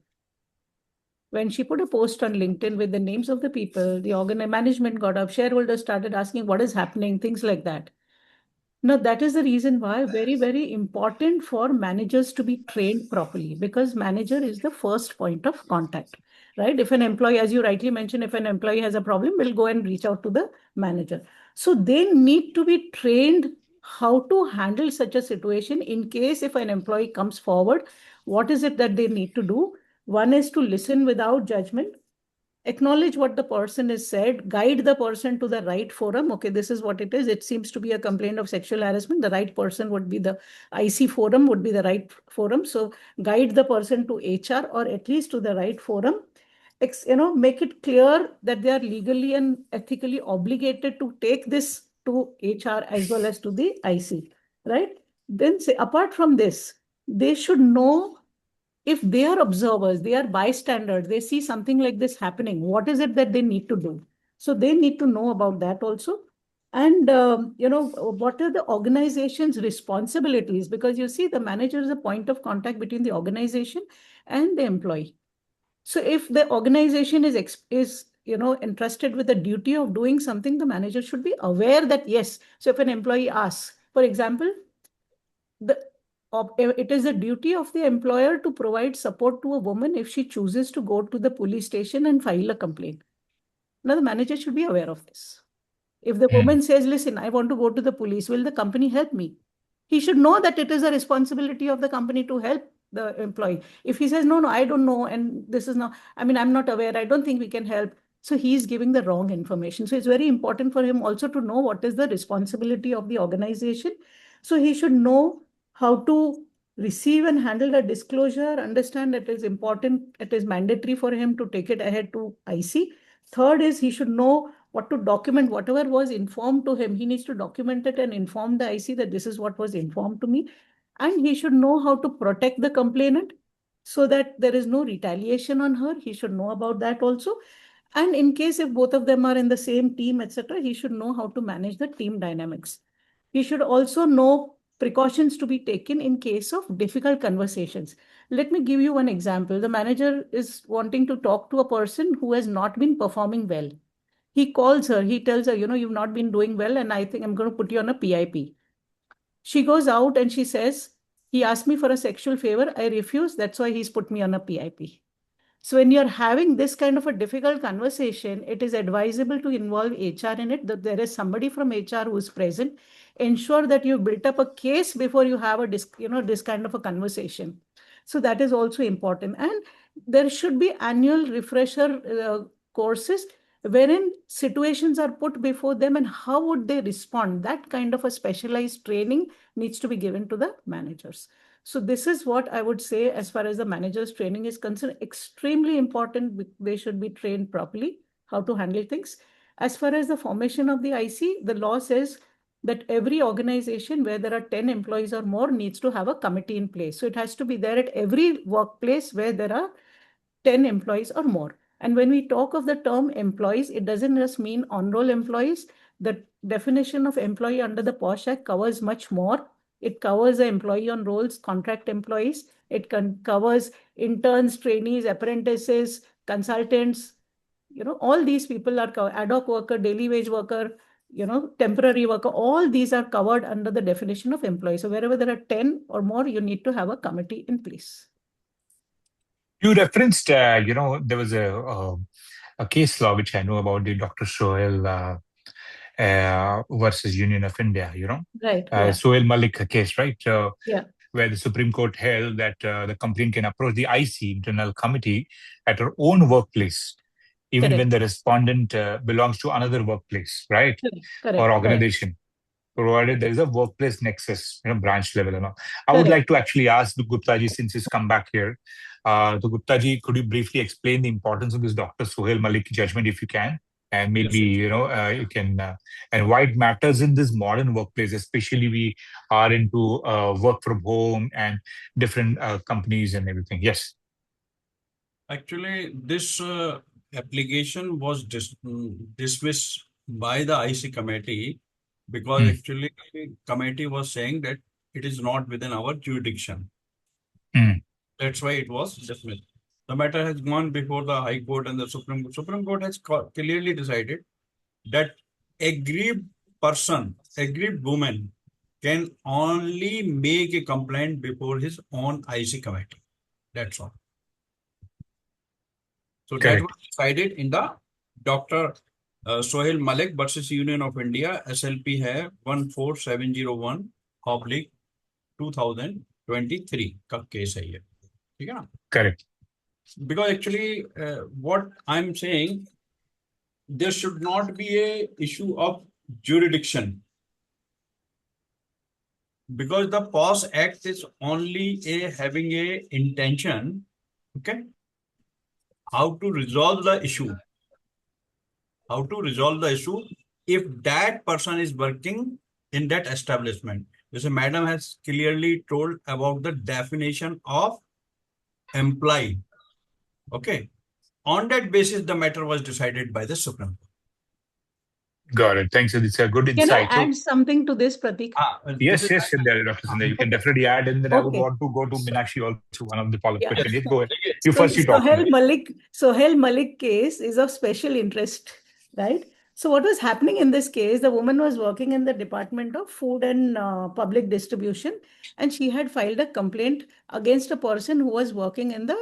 Speaker 6: When she put a post on LinkedIn with the names of the people, the management got up, shareholders started asking what is happening, things like that. Now, that is the reason why very, very important for managers to be trained properly, because manager is the first point of contact, right? If an employee, as you rightly mentioned, if an employee has a problem, we'll go and reach out to the manager. So they need to be trained how to handle such a situation in case if an employee comes forward, what is it that they need to do? One is to listen without judgment, acknowledge what the person has said, guide the person to the right forum. Okay, this is what it is. It seems to be a complaint of sexual harassment. The right person would be the IC forum, would be the right forum. So guide the person to HR or at least to the right forum. Make it clear that they are legally and ethically obligated to take this to HR as well as to the IC, right? Then say, apart from this, they should know if they are observers, they are bystanders, they see something like this happening, what is it that they need to do? So they need to know about that also. And, what are the organization's responsibilities? Because you see, the manager is a point of contact between the organization and the employee. So if the organization is entrusted with the duty of doing something, the manager should be aware that yes. So if an employee asks, for example, it is the duty of the employer to provide support to a woman if she chooses to go to the police station and file a complaint. Now the manager should be aware of this. If the woman says, listen, I want to go to the police, will the company help me? He should know that it is a responsibility of the company to help the employee. If he says, no, I don't know, and this is not, I'm not aware, I don't think we can help. So he's giving the wrong information. So it's very important for him also to know what is the responsibility of the organization. So he should know how to receive and handle the disclosure, understand that it is important, it is mandatory for him to take it ahead to IC. Third is he should know what to document, whatever was informed to him. He needs to document it and inform the IC that this is what was informed to me. And he should know how to protect the complainant so that there is no retaliation on her. He should know about that also. And in case if both of them are in the same team, etc., he should know how to manage the team dynamics. He should also know precautions to be taken in case of difficult conversations. Let me give you one example. The manager is wanting to talk to a person who has not been performing well. He calls her, he tells her, you've not been doing well, and I think I'm going to put you on a PIP. She goes out and she says, he asked me for a sexual favor. I refuse. That's why he's put me on a PIP. So when you're having this kind of a difficult conversation, it is advisable to involve HR in it, that there is somebody from HR who is present. Ensure that you've built up a case before you have this kind of a conversation. So that is also important. And there should be annual refresher courses wherein situations are put before them and how would they respond. That kind of a specialized training needs to be given to the managers. So this is what I would say as far as the manager's training is concerned. Extremely important. They should be trained properly how to handle things. As far as the formation of the IC, the law says that every organization where there are 10 employees or more needs to have a committee in place. So it has to be there at every workplace where there are 10 employees or more. And when we talk of the term employees, it doesn't just mean on-roll employees. The definition of employee under the POSH Act covers much more. It covers the employee on rolls, contract employees. It covers interns, trainees, apprentices, consultants. All these people are covered. Ad hoc worker, daily wage worker, temporary worker. All these are covered under the definition of employee. So wherever there are 10 or more, you need to have a committee in place.
Speaker 1: You referenced, there was a case law which I know about, the Dr. Sohail versus Union of India,
Speaker 6: Right. Yeah.
Speaker 1: Sohail Malik case, right?
Speaker 6: Yeah.
Speaker 1: Where the Supreme Court held that the complaint can approach the IC, Internal Committee, at her own workplace, even
Speaker 6: Correct.
Speaker 1: when the respondent belongs to another workplace, right?
Speaker 6: Correct.
Speaker 1: Or organization, provided there is a workplace nexus, branch level and all. I would
Speaker 6: Correct.
Speaker 1: like to actually ask the Guptaji, since he's come back here. The Guptaji, could you briefly explain the importance of this Dr. Sohail Malik judgment, if you can? And maybe, you can, and why it matters in this modern workplace, especially we are into work from home and different companies and everything. Yes.
Speaker 4: Actually, this application was dismissed by the IC committee because actually the committee was saying that it is not within our jurisdiction. That's why it was dismissed. The matter has gone before the High Court and the Supreme Court. Supreme Court has clearly decided that aggrieved person, aggrieved woman can only make a complaint before his own IC committee. That's all. So that was decided in the Dr. Sohail Malik versus Union of India, SLP hai 14701/2023 का case है ये, ठीक है ना?
Speaker 1: Correct.
Speaker 4: Because actually, what I'm saying, there should not be a issue of jurisdiction. Because the POSH Act is only having a intention, okay, how to resolve the issue. How to resolve the issue if that person is working in that establishment. As a madam has clearly told about the definition of employee. Okay. On that basis, the matter was decided by the Supreme Court.
Speaker 1: Got it. Thanks. It's a good
Speaker 6: Can I
Speaker 1: insight. So,
Speaker 6: add something to this, Pratik?
Speaker 1: yes, yes, Sandhya, Dr. Sandhya, you can
Speaker 6: Okay.
Speaker 1: definitely add, and then I would
Speaker 6: Okay.
Speaker 1: want to go to Meenakshi also, one of the follow-up
Speaker 6: Yeah.
Speaker 1: questions. Yes, go ahead. You
Speaker 6: So
Speaker 1: first, you talk.
Speaker 6: Sohail Malik case is of special interest, right? So what was happening in this case, the woman was working in the Department of Food and Public Distribution, and she had filed a complaint against a person who was working in the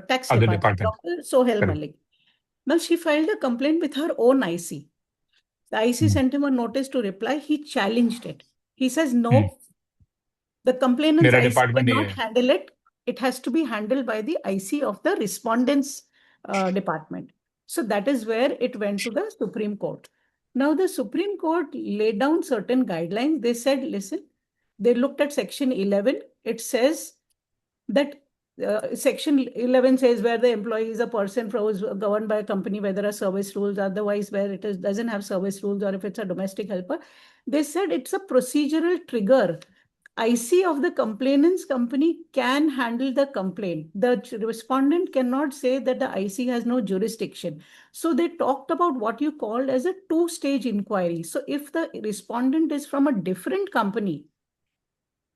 Speaker 6: tax
Speaker 1: Other
Speaker 6: department,
Speaker 1: department.
Speaker 6: Dr. Sohail
Speaker 1: Correct.
Speaker 6: Malik. Now she filed a complaint with her own IC. The IC sent him a notice to reply. He challenged it. He says, no, the complainant's
Speaker 1: मेरा
Speaker 6: IC
Speaker 1: department नहीं
Speaker 6: cannot
Speaker 1: है.
Speaker 6: handle it. It has to be handled by the IC of the respondent's department. So that is where it went to the Supreme Court. Now the Supreme Court laid down certain guidelines. They said, listen, they looked at Section 11. It says that Section 11 says where the employee is a person who is governed by a company where there are service rules, otherwise where it doesn't have service rules, or if it's a domestic helper. They said it's a procedural trigger. IC of the complainant's company can handle the complaint. The respondent cannot say that the IC has no jurisdiction. So they talked about what you called as a two-stage inquiry. So if the respondent is from a different company,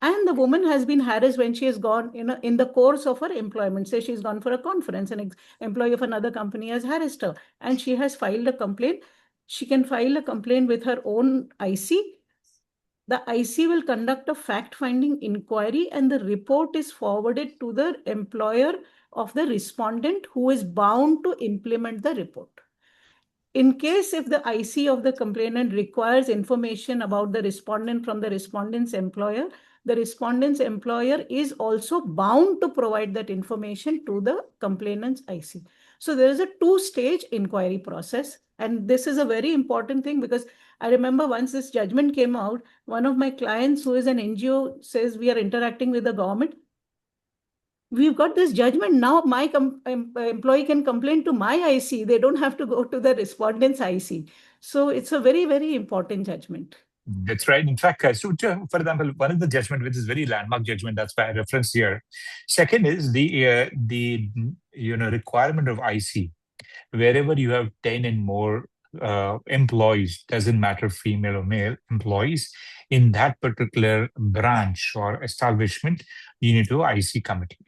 Speaker 6: and the woman has been harassed when she has gone in the course of her employment. Say she's gone for a conference, an employee of another company has harassed her, and she has filed a complaint. She can file a complaint with her own IC. The IC will conduct a fact-finding inquiry, and the report is forwarded to the employer of the respondent, who is bound to implement the report. In case if the IC of the complainant requires information about the respondent from the respondent's employer, the respondent's employer is also bound to provide that information to the complainant's IC. So there is a two-stage inquiry process. And this is a very important thing, because I remember once this judgment came out, one of my clients who is an NGO says, we are interacting with the government. We've got this judgment. Now my employee can complain to my IC. They don't have to go to the respondent's IC. So it's a very, very important judgment.
Speaker 1: That's right. In fact, so for example, one is the judgment, which is very landmark judgment. That's why I reference here. Second is the requirement of IC. Wherever you have 10 and more employees, doesn't matter female or male employees, in that particular branch or establishment, you need to IC committee.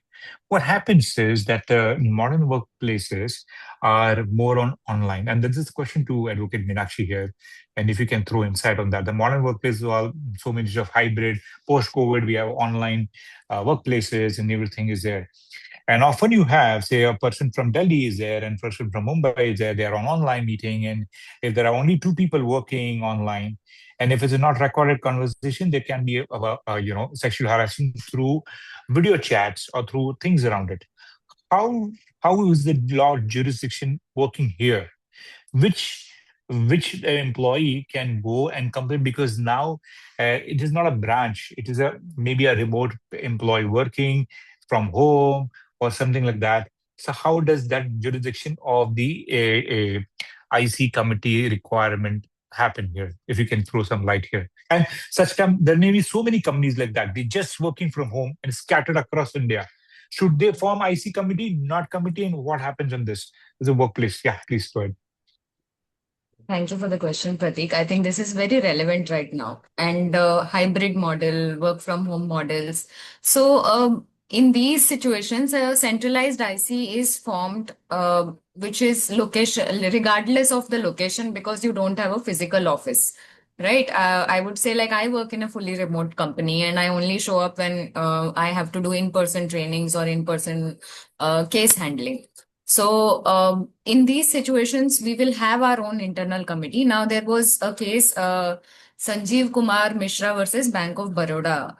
Speaker 1: What happens is that the modern workplaces are more online. And this is a question to Advocate Meenakshi here. And if you can throw insight on that. The modern workplaces are so many of hybrid. Post-COVID, we have online workplaces and everything is there. And often you have, say, a person from Delhi is there and a person from Mumbai is there. They are on online meeting. And if there are only two people working online, and if it's a not recorded conversation, there can be sexual harassment through video chats or through things around it. How is the law jurisdiction working here? Which employee can go and complain, because now it is not a branch, it is maybe a remote employee working from home or something like that. So how does that jurisdiction of the IC committee requirement happen here? If you can throw some light here. And there may be so many companies like that. They're just working from home and scattered across India. Should they form IC committee, not committee, and what happens on this? As a workplace? Yeah, please go ahead.
Speaker 5: Thank you for the question, Pratik. I think this is very relevant right now. And hybrid model, work from home models. So in these situations, a centralized IC is formed, which is location, regardless of the location, because you don't have a physical office, right? I would say, like, I work in a fully remote company and I only show up when I have to do in-person trainings or in-person case handling. So in these situations, we will have our own internal committee. Now, there was a case, Sanjeev Kumar Mishra versus Bank of Baroda,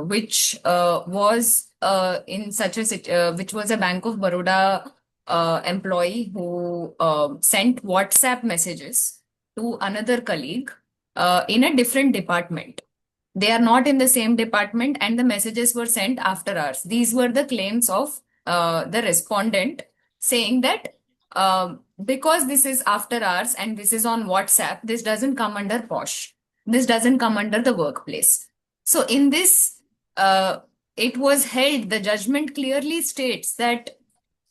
Speaker 5: which was which was a Bank of Baroda employee who sent WhatsApp messages to another colleague in a different department. They are not in the same department, and the messages were sent after hours. These were the claims of the respondent, saying that because this is after hours and this is on WhatsApp, this doesn't come under POSH. This doesn't come under the workplace. So in this, it was held, the judgment clearly states that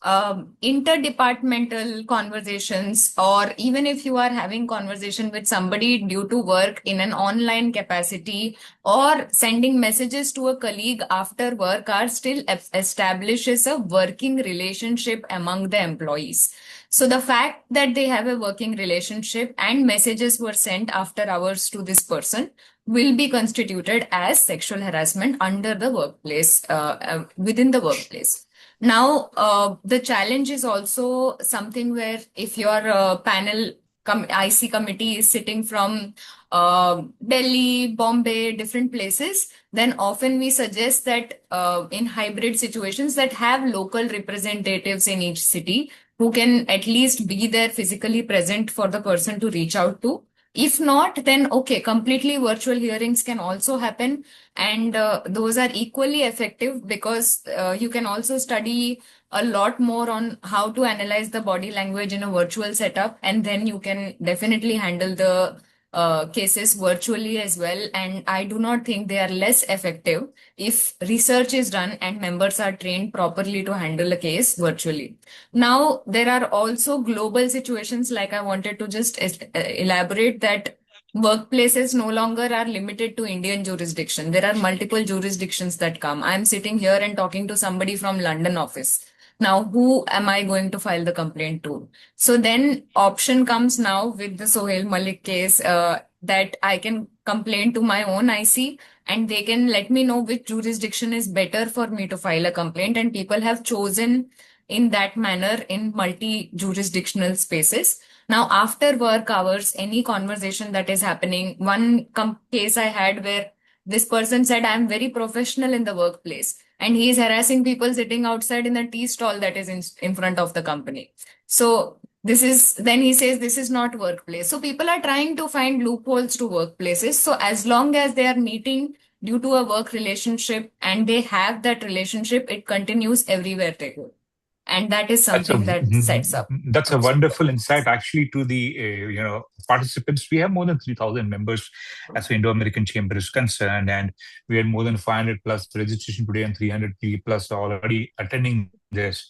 Speaker 5: interdepartmental conversations, or even if you are having conversation with somebody due to work in an online capacity, or sending messages to a colleague after work, are still establishes a working relationship among the employees. So the fact that they have a working relationship and messages were sent after hours to this person will be constituted as sexual harassment under the workplace, within the workplace. Now, the challenge is also something where if your panel IC committee is sitting from Delhi, Bombay, different places, then often we suggest that in hybrid situations that have local representatives in each city who can at least be there physically present for the person to reach out to. If not, then okay, completely virtual hearings can also happen, and those are equally effective because you can also study a lot more on how to analyze the body language in a virtual setup, and then you can definitely handle the cases virtually as well. And I do not think they are less effective if research is done and members are trained properly to handle a case virtually. Now, there are also global situations, like I wanted to just elaborate that workplaces no longer are limited to Indian jurisdiction. There are multiple jurisdictions that come. I'm sitting here and talking to somebody from London office. Now, who am I going to file the complaint to? So then option comes now with the Sohail Malik case, that I can complain to my own IC and they can let me know which jurisdiction is better for me to file a complaint. And people have chosen in that manner in multi-jurisdictional spaces. Now, after work hours, any conversation that is happening, one case I had where this person said, I'm very professional in the workplace, and he is harassing people sitting outside in the tea stall that is in front of the company. So then he says this is not workplace. So people are trying to find loopholes to workplaces. So as long as they are meeting due to a work relationship and they have that relationship, it continues everywhere they go. And that is something that sets up.
Speaker 1: That's a wonderful insight, actually, to the participants. We have more than 3,000 members as far as Indo-American Chamber is concerned, and we had more than 500 plus registration today, and 300 plus already attending this.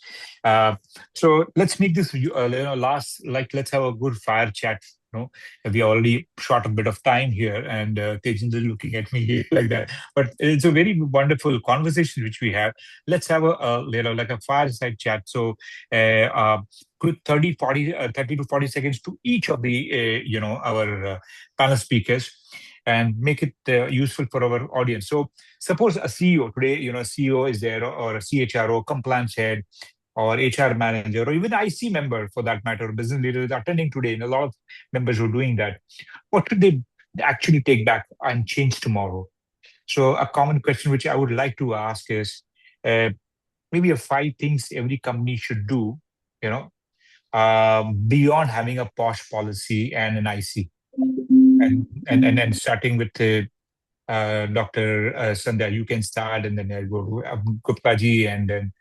Speaker 1: So let's make this last. Like, let's have a good fire chat. We already short a bit of time here, and Tejinder is looking at me like that. But it's a very wonderful conversation which we have. Let's have like a fireside chat. So, quick 30 to 40 seconds to each of the our panel speakers, and make it useful for our audience. So, suppose a CEO today, CEO is there, or a CHRO, compliance head, or HR manager, or even IC member for that matter, business leader is attending today, and a lot of members who are doing that. What should they actually take back and change tomorrow? So a common question which I would like to ask is maybe 5 things every company should do, beyond having a POSH policy and an IC. And starting with Dr. Sandhya, you can start, and then I'll go to Gupta ji, and then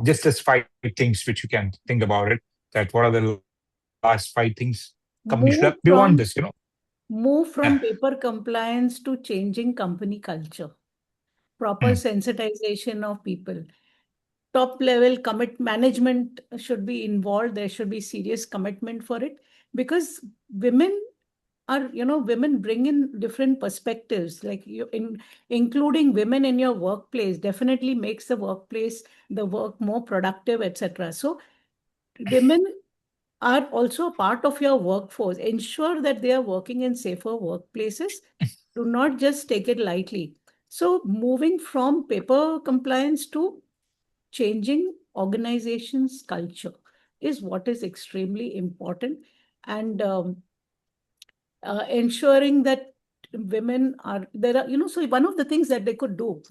Speaker 1: just as 5 things which you can think about it. That what are the last 5 things companies should have beyond this,
Speaker 6: Move from paper compliance to changing company culture. Proper sensitization of people. Top level management should be involved. There should be serious commitment for it, because women bring in different perspectives, like including women in your workplace definitely makes the work more productive, etc. So women are also a part of your workforce. Ensure that they are working in safer workplaces. Do not just take it lightly. So moving from paper compliance to changing organizations' culture is what is extremely important. And ensuring that women are there so one of the things that they could do,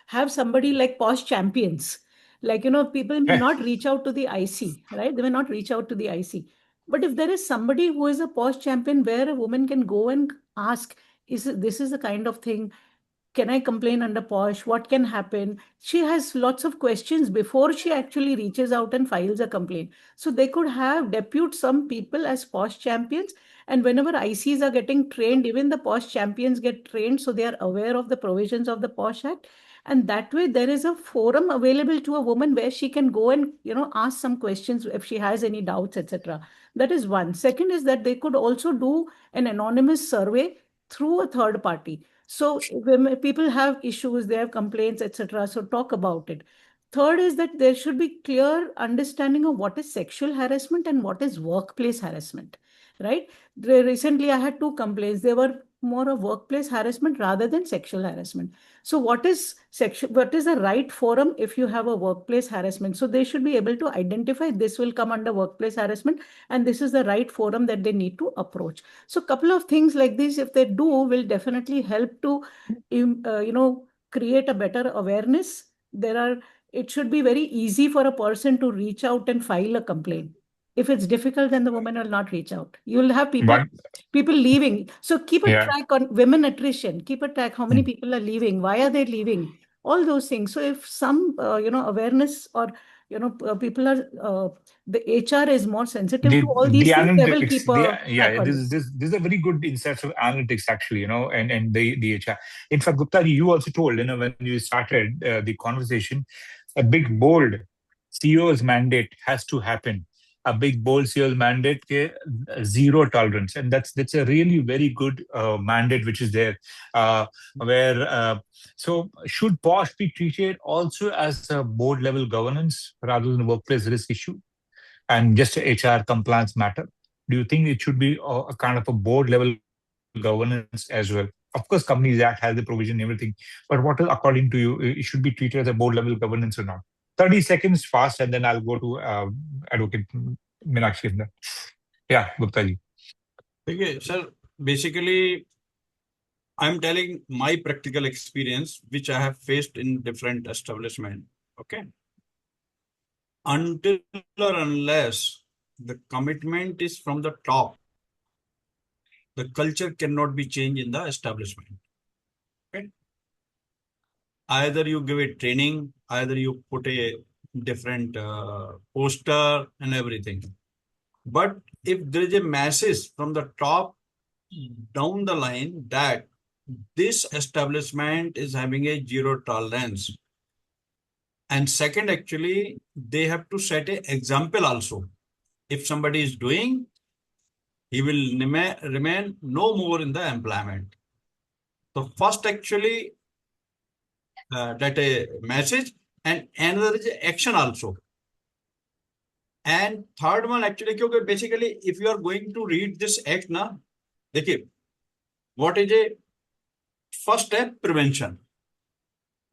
Speaker 6: have somebody like POSH champions. People may not reach out to the IC, right? They may not reach out to the IC. But if there is somebody who is a POSH champion where a woman can go and ask, this is the kind of thing, can I complain under POSH? What can happen? She has lots of questions before she actually reaches out and files a complaint. So they could have depute some people as POSH champions. And whenever ICs are getting trained, even the POSH champions get trained, so they are aware of the provisions of the POSH Act. And that way there is a forum available to a woman where she can go and, ask some questions if she has any doubts, etc. That is one. Second is that they could also do an anonymous survey through a third party. So when people have issues, they have complaints, etc. So talk about it. Third is that there should be clear understanding of what is sexual harassment and what is workplace harassment, right? Recently, I had two complaints. They were more of workplace harassment rather than sexual harassment. So what is sexual, what is the right forum if you have a workplace harassment? So they should be able to identify this will come under workplace harassment and this is the right forum that they need to approach. So a couple of things like this, if they do, will definitely help to, create a better awareness. It should be very easy for a person to reach out and file a complaint. If it's difficult, then the woman will not reach out. You will have people
Speaker 1: One,
Speaker 6: leaving. So keep a
Speaker 1: yeah.
Speaker 6: track on women attrition. Keep a track how many people are leaving. Why are they leaving? All those things. So if some awareness or people are the HR is more sensitive to all
Speaker 1: The
Speaker 6: these things, they will
Speaker 1: analytics,
Speaker 6: keep a track on
Speaker 1: this
Speaker 6: it.
Speaker 1: is this is a very good insight of analytics actually, and the HR. In fact, Gupta, you also told, when you started the conversation, a big bold CEO's mandate has to happen. A big bold CEO's mandate, zero tolerance, and that's a really very good mandate which is there. Where so should POSH be treated also as a board level governance rather than a workplace risk issue? And just HR compliance matter? Do you think it should be a kind of a board level governance as well? Of course, Companies Act has the provision and everything, but what is, according to you, it should be treated as a board level governance or not? 30 seconds fast, and then I'll go to Advocate Meenakshi. Yeah, Gupta ji.
Speaker 4: Okay, sir. Basically, I'm telling my practical experience, which I have faced in different establishments. Okay. Until or unless the commitment is from the top, the culture cannot be changed in the establishment. Okay. Either you give it training, either you put a different poster and everything. But if there is a message from the top down the line that this establishment is having a zero tolerance, and second, actually, they have to set an example also. If somebody is doing, he will remain no more in the employment. So first, actually, that a message, and another is action also. And third one, actually, because basically, if you are going to read this act, what is a first step? Prevention.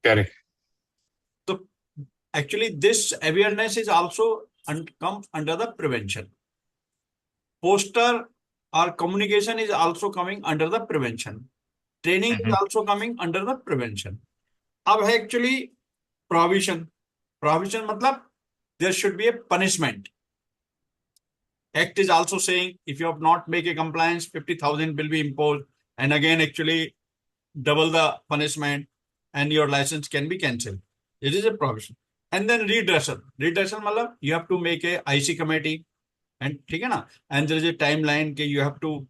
Speaker 1: Correct.
Speaker 4: So actually, this awareness is also comes under the prevention. Poster or communication is also coming under the prevention. Training is also coming under the prevention. Ab actually provision. Provision matlab there should be a punishment. Act is also saying if you have not make a compliance, 50,000 will be imposed, and again actually double the punishment, and your license can be cancelled. It is a provision. And then redressal. Redressal matlab you have to make a IC committee, and and there is a timeline that you have to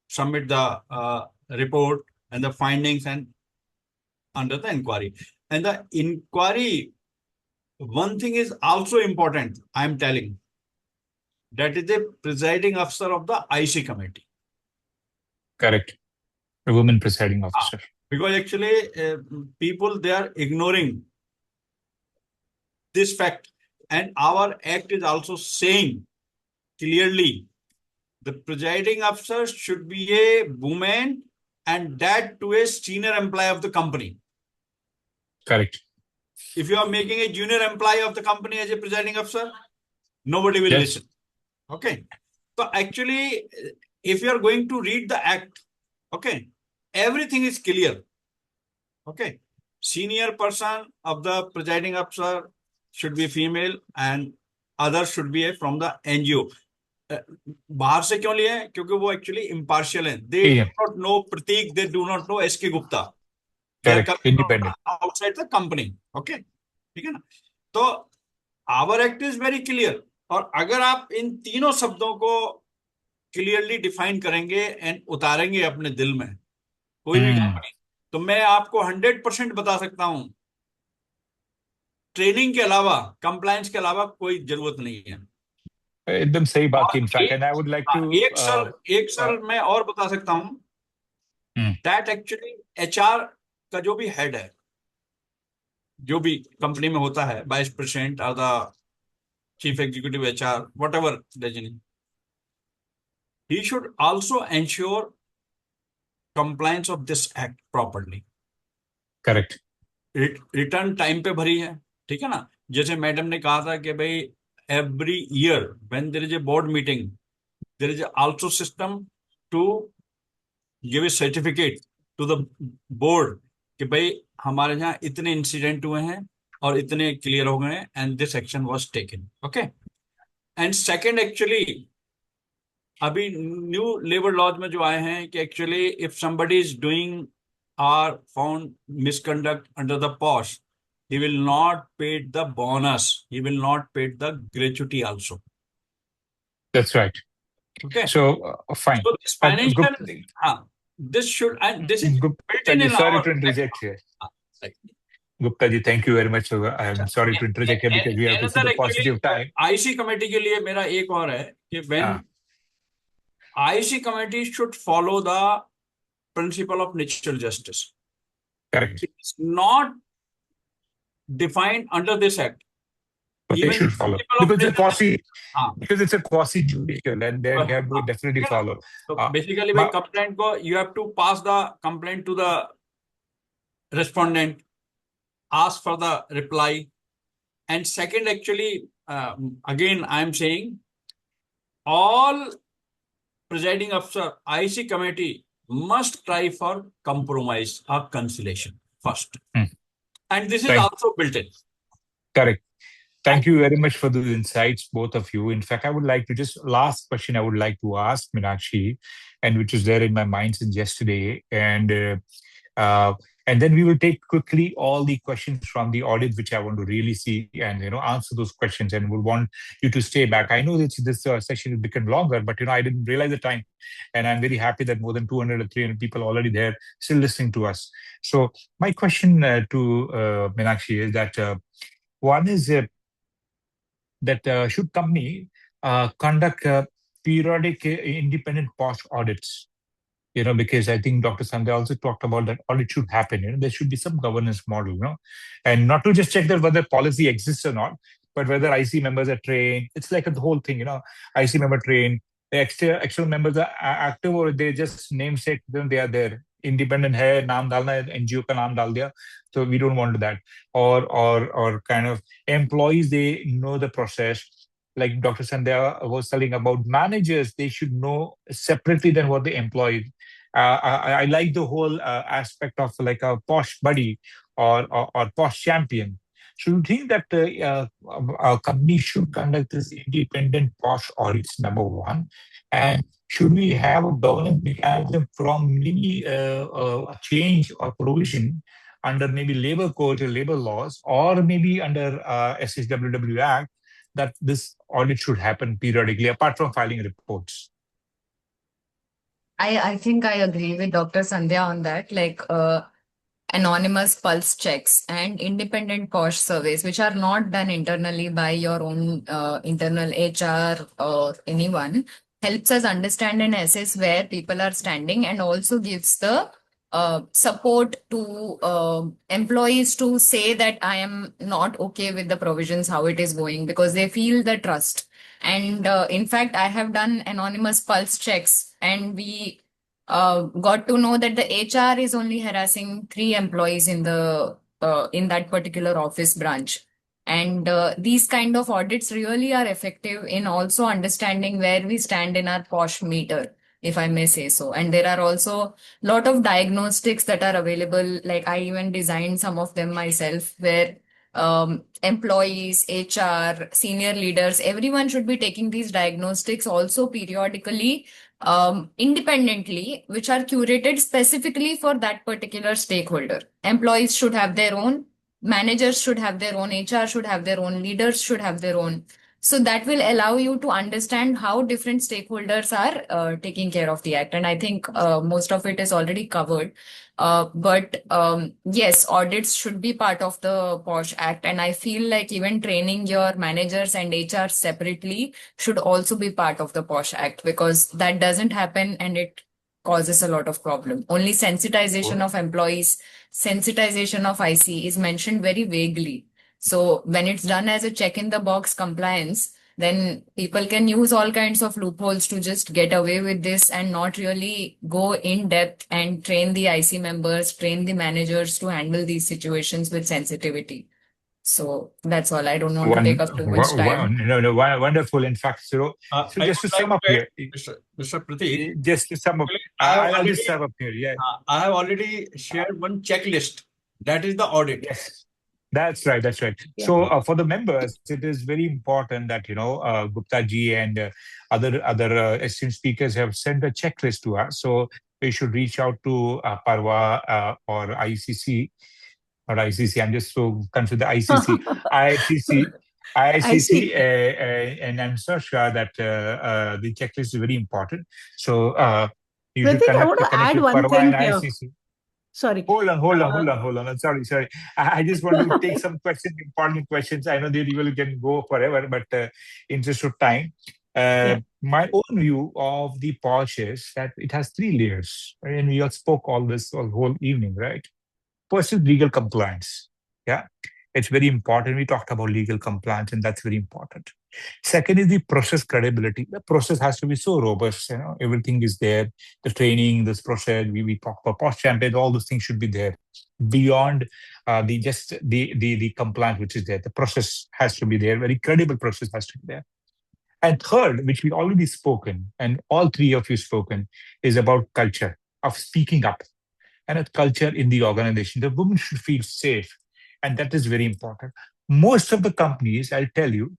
Speaker 4: submit the report and the findings and under the inquiry. And the inquiry, one thing is also important, I am telling, that is the presiding officer of the IC committee.
Speaker 1: Correct. A woman presiding officer.
Speaker 4: Because actually people, they are ignoring this fact, and our act is also saying clearly the presiding officer should be a woman, and that to a senior employee of the company.
Speaker 1: Correct.
Speaker 4: If you are making a junior employee of the company as a presiding officer, nobody will listen. Okay. So actually, if you are going to read the act, okay, everything is clear. Okay. Senior person of the presiding officer should be female, and others should be from the NGO. बाहर से क्यों लिए? क्योंकि वो actually impartial हैं. They do not know Pratik, they do not know SK Gupta. They are
Speaker 1: independent
Speaker 4: outside the company. Okay, ठीक है ना? तो our act is very clear. और अगर आप इन तीनों शब्दों को clearly define करेंगे and उतारेंगे अपने दिल में, कोई भी कंपनी, तो मैं आपको 100% बता सकता हूं ट्रेनिंग के अलावा, कंप्लायंस के अलावा कोई जरूरत नहीं है।
Speaker 1: एकदम सही बात
Speaker 4: और
Speaker 1: की in fact, and I would like to
Speaker 4: एक सर मैं और बता सकता हूँ, दैट एक्चुअली एचआर का जो भी हेड है, जो भी कंपनी में होता है, वाइस प्रेसिडेंट और the chief executive HR, what ever designation, he should also ensure compliance of this act properly.
Speaker 1: Correct.
Speaker 4: Return time पे भरी है, ठीक है ना। जैसे मैडम ने कहा था कि भाई every year when there is a board meeting, there is also system to give a certificate to the board कि भाई हमारे यहाँ इतने इंसिडेंट हुए हैं और इतने क्लियर हो गए हैं, and this action was taken. Okay, and second, actually अभी न्यू लेबर लॉज में जो आए हैं कि actually if somebody is doing or found misconduct under the POSH, he will not pay the bonus, he will not pay the gratuity also.
Speaker 1: That's right.
Speaker 4: Okay,
Speaker 1: so fine.
Speaker 4: so this financial
Speaker 1: Gupta,
Speaker 4: this should, and this is built
Speaker 1: Gupta
Speaker 4: in
Speaker 1: ji, sorry
Speaker 4: our
Speaker 1: to interject here.
Speaker 4: right.
Speaker 1: Gupta ji, thank you very much. I'm sorry to interject here because we have to see the positive time.
Speaker 4: IC committee के लिए मेरा एक और है कि when IC committee should follow the principle of natural justice.
Speaker 1: Correct.
Speaker 4: It's not defined under this act.
Speaker 1: But they should follow because it's a quasi judicial, and they have to definitely follow.
Speaker 4: So basically, by complaint ko, you have to pass the complaint to the respondent, ask for the reply, and second, actually, again, I am saying all presiding officer, IC committee must try for compromise or conciliation first, and this is also built in.
Speaker 1: Correct. Thank you very much for those insights, both of you. In fact, I would like to last question I would like to ask Meenakshi, and which is there in my mind since yesterday. And then we will take quickly all the questions from the audience, which I want to really see and, answer those questions, and would want you to stay back. I know that this session will become longer, but, I didn't realize the time. And I'm very happy that more than 200 or 300 people already there still listening to us. So my question to Meenakshi is that one is, that should company conduct periodic independent POSH audits? Because I think Dr. Sandhya also talked about that audit should happen. There should be some governance model, and not to just check that whether policy exists or not, but whether IC members are trained. It's like the whole thing, IC member trained, the external members are active, or they just namesake them, they are there. Independent hai, naam dalna hai, NGO ka naam dal diya. So we don't want that. Or kind of employees, they know the process. Like Dr. Sandhya was telling about managers, they should know separately than what the employees. I like the whole aspect of like a POSH buddy or POSH champion. So you think that a company should conduct this independent POSH audits, number one, and should we have a governance mechanism from maybe a change or provision under maybe labor codes or labor laws, or maybe under SHWW Act, that this audit should happen periodically, apart from filing reports?
Speaker 5: I think I agree with Dr. Sandhya on that. Like anonymous pulse checks and independent POSH surveys, which are not done internally by your own internal HR or anyone, helps us understand and assess where people are standing, and also gives the support to employees to say that I am not okay with the provisions, how it is going, because they feel the trust. And in fact, I have done anonymous pulse checks, and we got to know that the HR is only harassing 3 employees in that particular office branch. And these kind of audits really are effective in also understanding where we stand in our POSH meter, if I may say so. And there are also a lot of diagnostics that are available. Like I even designed some of them myself, where employees, HR, senior leaders, everyone should be taking these diagnostics also periodically, independently, which are curated specifically for that particular stakeholder. Employees should have their own, managers should have their own, HR should have their own, leaders should have their own. So that will allow you to understand how different stakeholders are taking care of the act. And I think most of it is already covered. But yes, audits should be part of the POSH Act. And I feel like even training your managers and HR separately should also be part of the POSH Act, because that doesn't happen and it causes a lot of problem. Only sensitization of employees, sensitization of IC is mentioned very vaguely. So when it's done as a check in the box compliance, then people can use all kinds of loopholes to just get away with this and not really go in depth and train the IC members, train the managers to handle these situations with sensitivity. So that's all. I don't want to take up too much time.
Speaker 1: Wonderful. In fact, so
Speaker 4: I
Speaker 1: just to
Speaker 4: would
Speaker 1: sum
Speaker 4: like
Speaker 1: up
Speaker 4: to add,
Speaker 1: here,
Speaker 4: Mr. Pratik,
Speaker 1: just to sum up,
Speaker 4: I have
Speaker 1: I'll just
Speaker 4: already,
Speaker 1: sum up here. Yeah.
Speaker 4: I have already shared one checklist. That is the audit.
Speaker 1: Yes. That's right. That's right.
Speaker 6: Yeah.
Speaker 1: So for the members, it is very important that Gupta ji and other esteemed speakers have sent a checklist to us. So we should reach out to Parva or ICC or ICC. I'm just so confused. The ICC, ICC, ICC, and I'm so sure that the checklist is very important. So you should
Speaker 6: Pratik, I want to
Speaker 1: connect
Speaker 6: add
Speaker 1: with
Speaker 6: one
Speaker 1: Parva and
Speaker 6: thing here.
Speaker 1: ICC.
Speaker 6: Sorry.
Speaker 1: Hold on. I'm sorry. I just want to take some questions, important questions. I know that you can go forever, but interest of time. My own view of the POSH is that it has three layers. And we all spoke all this all whole evening, right? First is legal compliance. Yeah, it's very important. We talked about legal compliance, and that's very important. Second is the process credibility. The process has to be so robust. Everything is there. The training, this process. We talk about POSH champions. All those things should be there. Beyond the compliance which is there, the process has to be there. Very credible process has to be there. And third, which we already spoken, and all three of you spoken, is about culture of speaking up and a culture in the organization. The women should feel safe, and that is very important. Most of the companies, I'll tell you,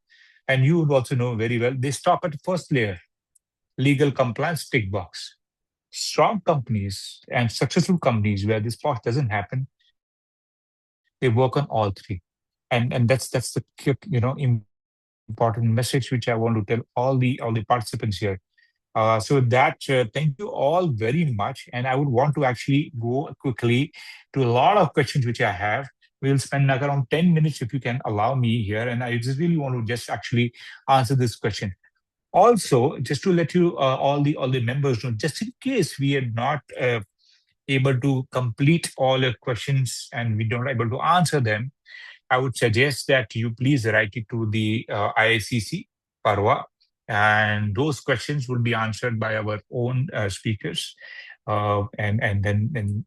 Speaker 1: and you would also know very well, they stop at the first layer, legal compliance tick box. Strong companies and successful companies where this part doesn't happen, they work on all three. And that's the important message which I want to tell all the participants here. Thank you all very much. And I would want to actually go quickly to a lot of questions which I have. We'll spend around 10 minutes if you can allow me here. And I just really want to just actually answer this question. Also, just to let you all the members know, just in case we are not able to complete all your questions and we don't able to answer them, I would suggest that you please write it to the IACC, Parva, and those questions will be answered by our own speakers and then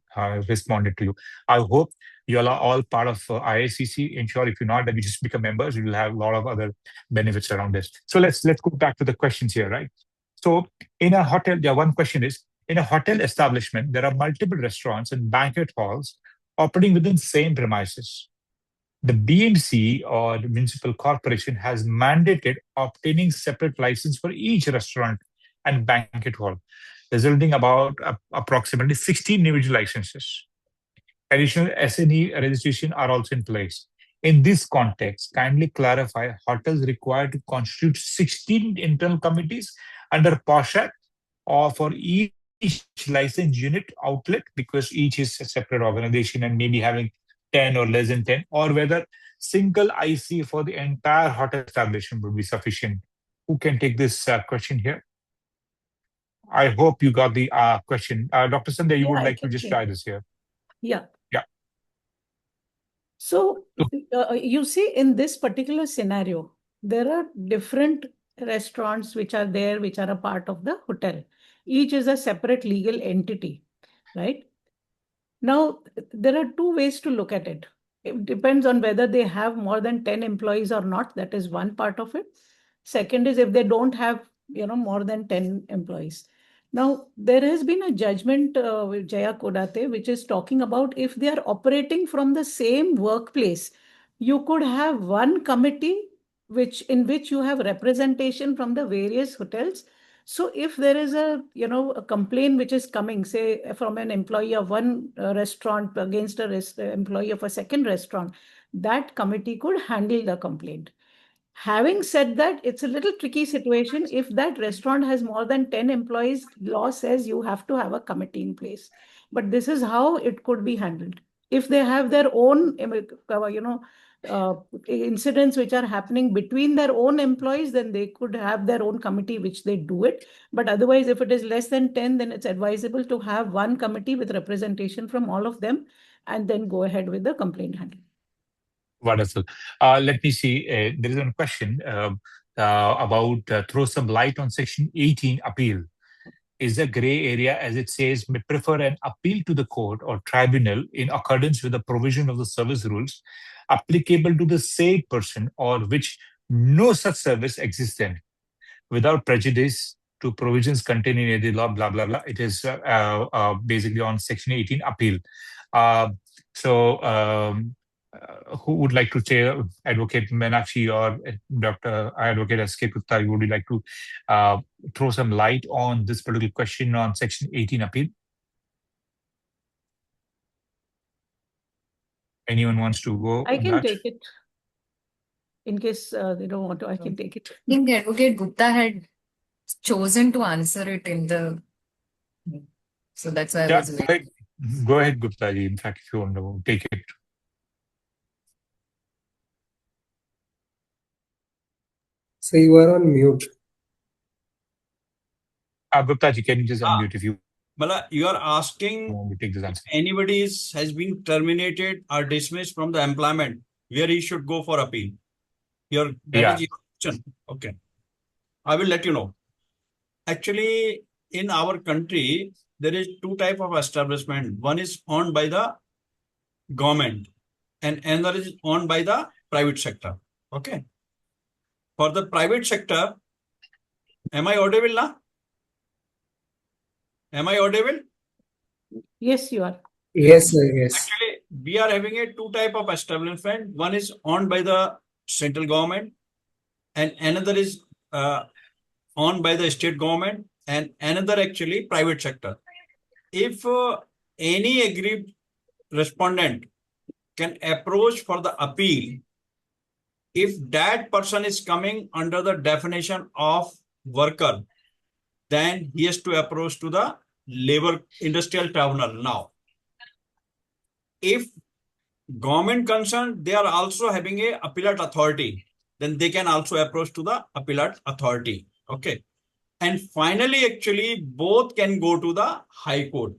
Speaker 1: responded to you. I hope you are all part of IACC. Ensure if you're not, that you just become members. You will have a lot of other benefits around this. So let's go back to the questions here, right? So in a hotel, one question is, in a hotel establishment, there are multiple restaurants and banquet halls operating within same premises. The BMC or the municipal corporation has mandated obtaining separate license for each restaurant and banquet hall, resulting about approximately 16 individual licenses. Additional SNE registration are also in place. In this context, kindly clarify hotels required to constitute 16 internal committees under POSH Act or for each licensed unit outlet, because each is a separate organization and maybe having 10 or less than 10, or whether single IC for the entire hotel establishment would be sufficient. Who can take this question here? I hope you got the question. Dr. Sandhya, you would like to just try this here.
Speaker 6: Yeah.
Speaker 1: Yeah.
Speaker 6: So you see, in this particular scenario, there are different restaurants which are there, which are a part of the hotel. Each is a separate legal entity, right? Now, there are two ways to look at it. It depends on whether they have more than 10 employees or not. That is one part of it. Second is if they don't have, more than 10 employees. Now, there has been a judgment with Jaya Kodate, which is talking about if they are operating from the same workplace, you could have one committee in which you have representation from the various hotels. So if there is a complaint which is coming, say from an employee of one restaurant against a employee of a second restaurant, that committee could handle the complaint. Having said that, it's a little tricky situation. If that restaurant has more than 10 employees, law says you have to have a committee in place. But this is how it could be handled. If they have their own, incidents which are happening between their own employees, then they could have their own committee, which they do it. But otherwise, if it is less than 10, then it's advisable to have one committee with representation from all of them, and then go ahead with the complaint handling.
Speaker 1: Wonderful. Let me see. There is one question about throw some light on Section 18 appeal. Is a gray area, as it says, may prefer an appeal to the court or tribunal in accordance with the provision of the service rules applicable to the said person or which no such service exists in, without prejudice to provisions contained in the law, blah, blah, blah. It is basically on Section 18 appeal. Who would like to say, Advocate Meenakshi or Dr. Advocate S.K. Gupta, would you like to throw some light on this particular question on Section 18 appeal? Anyone wants to go?
Speaker 6: I can take it. In case they don't want to, I can take it.
Speaker 5: I think Advocate Gupta had chosen to answer it in the... So that's why I was waiting.
Speaker 1: Go ahead, Gupta ji. In fact, if you want to take it.
Speaker 2: So you are on mute.
Speaker 1: Gupta ji, can you just unmute if you...
Speaker 4: Mala, you are asking if anybody has been terminated or dismissed from the employment, where he should go for appeal. That is your question. Okay. I will let you know. Actually, in our country, there is two types of establishment. One is owned by the government and another is owned by the private sector. Okay. For the private sector, am I audible now? Am I audible?
Speaker 6: Yes, you are.
Speaker 2: Yes, sir, yes.
Speaker 4: Actually, we are having a two type of establishment. One is owned by the central government and another is owned by the state government and another actually private sector. If any aggrieved respondent can approach for the appeal, if that person is coming under the definition of worker, then he has to approach to the labor industrial tribunal. Now, if government concerned, they are also having a appellate authority, then they can also approach to the appellate authority. Okay. And finally, actually, both can go to the High Court.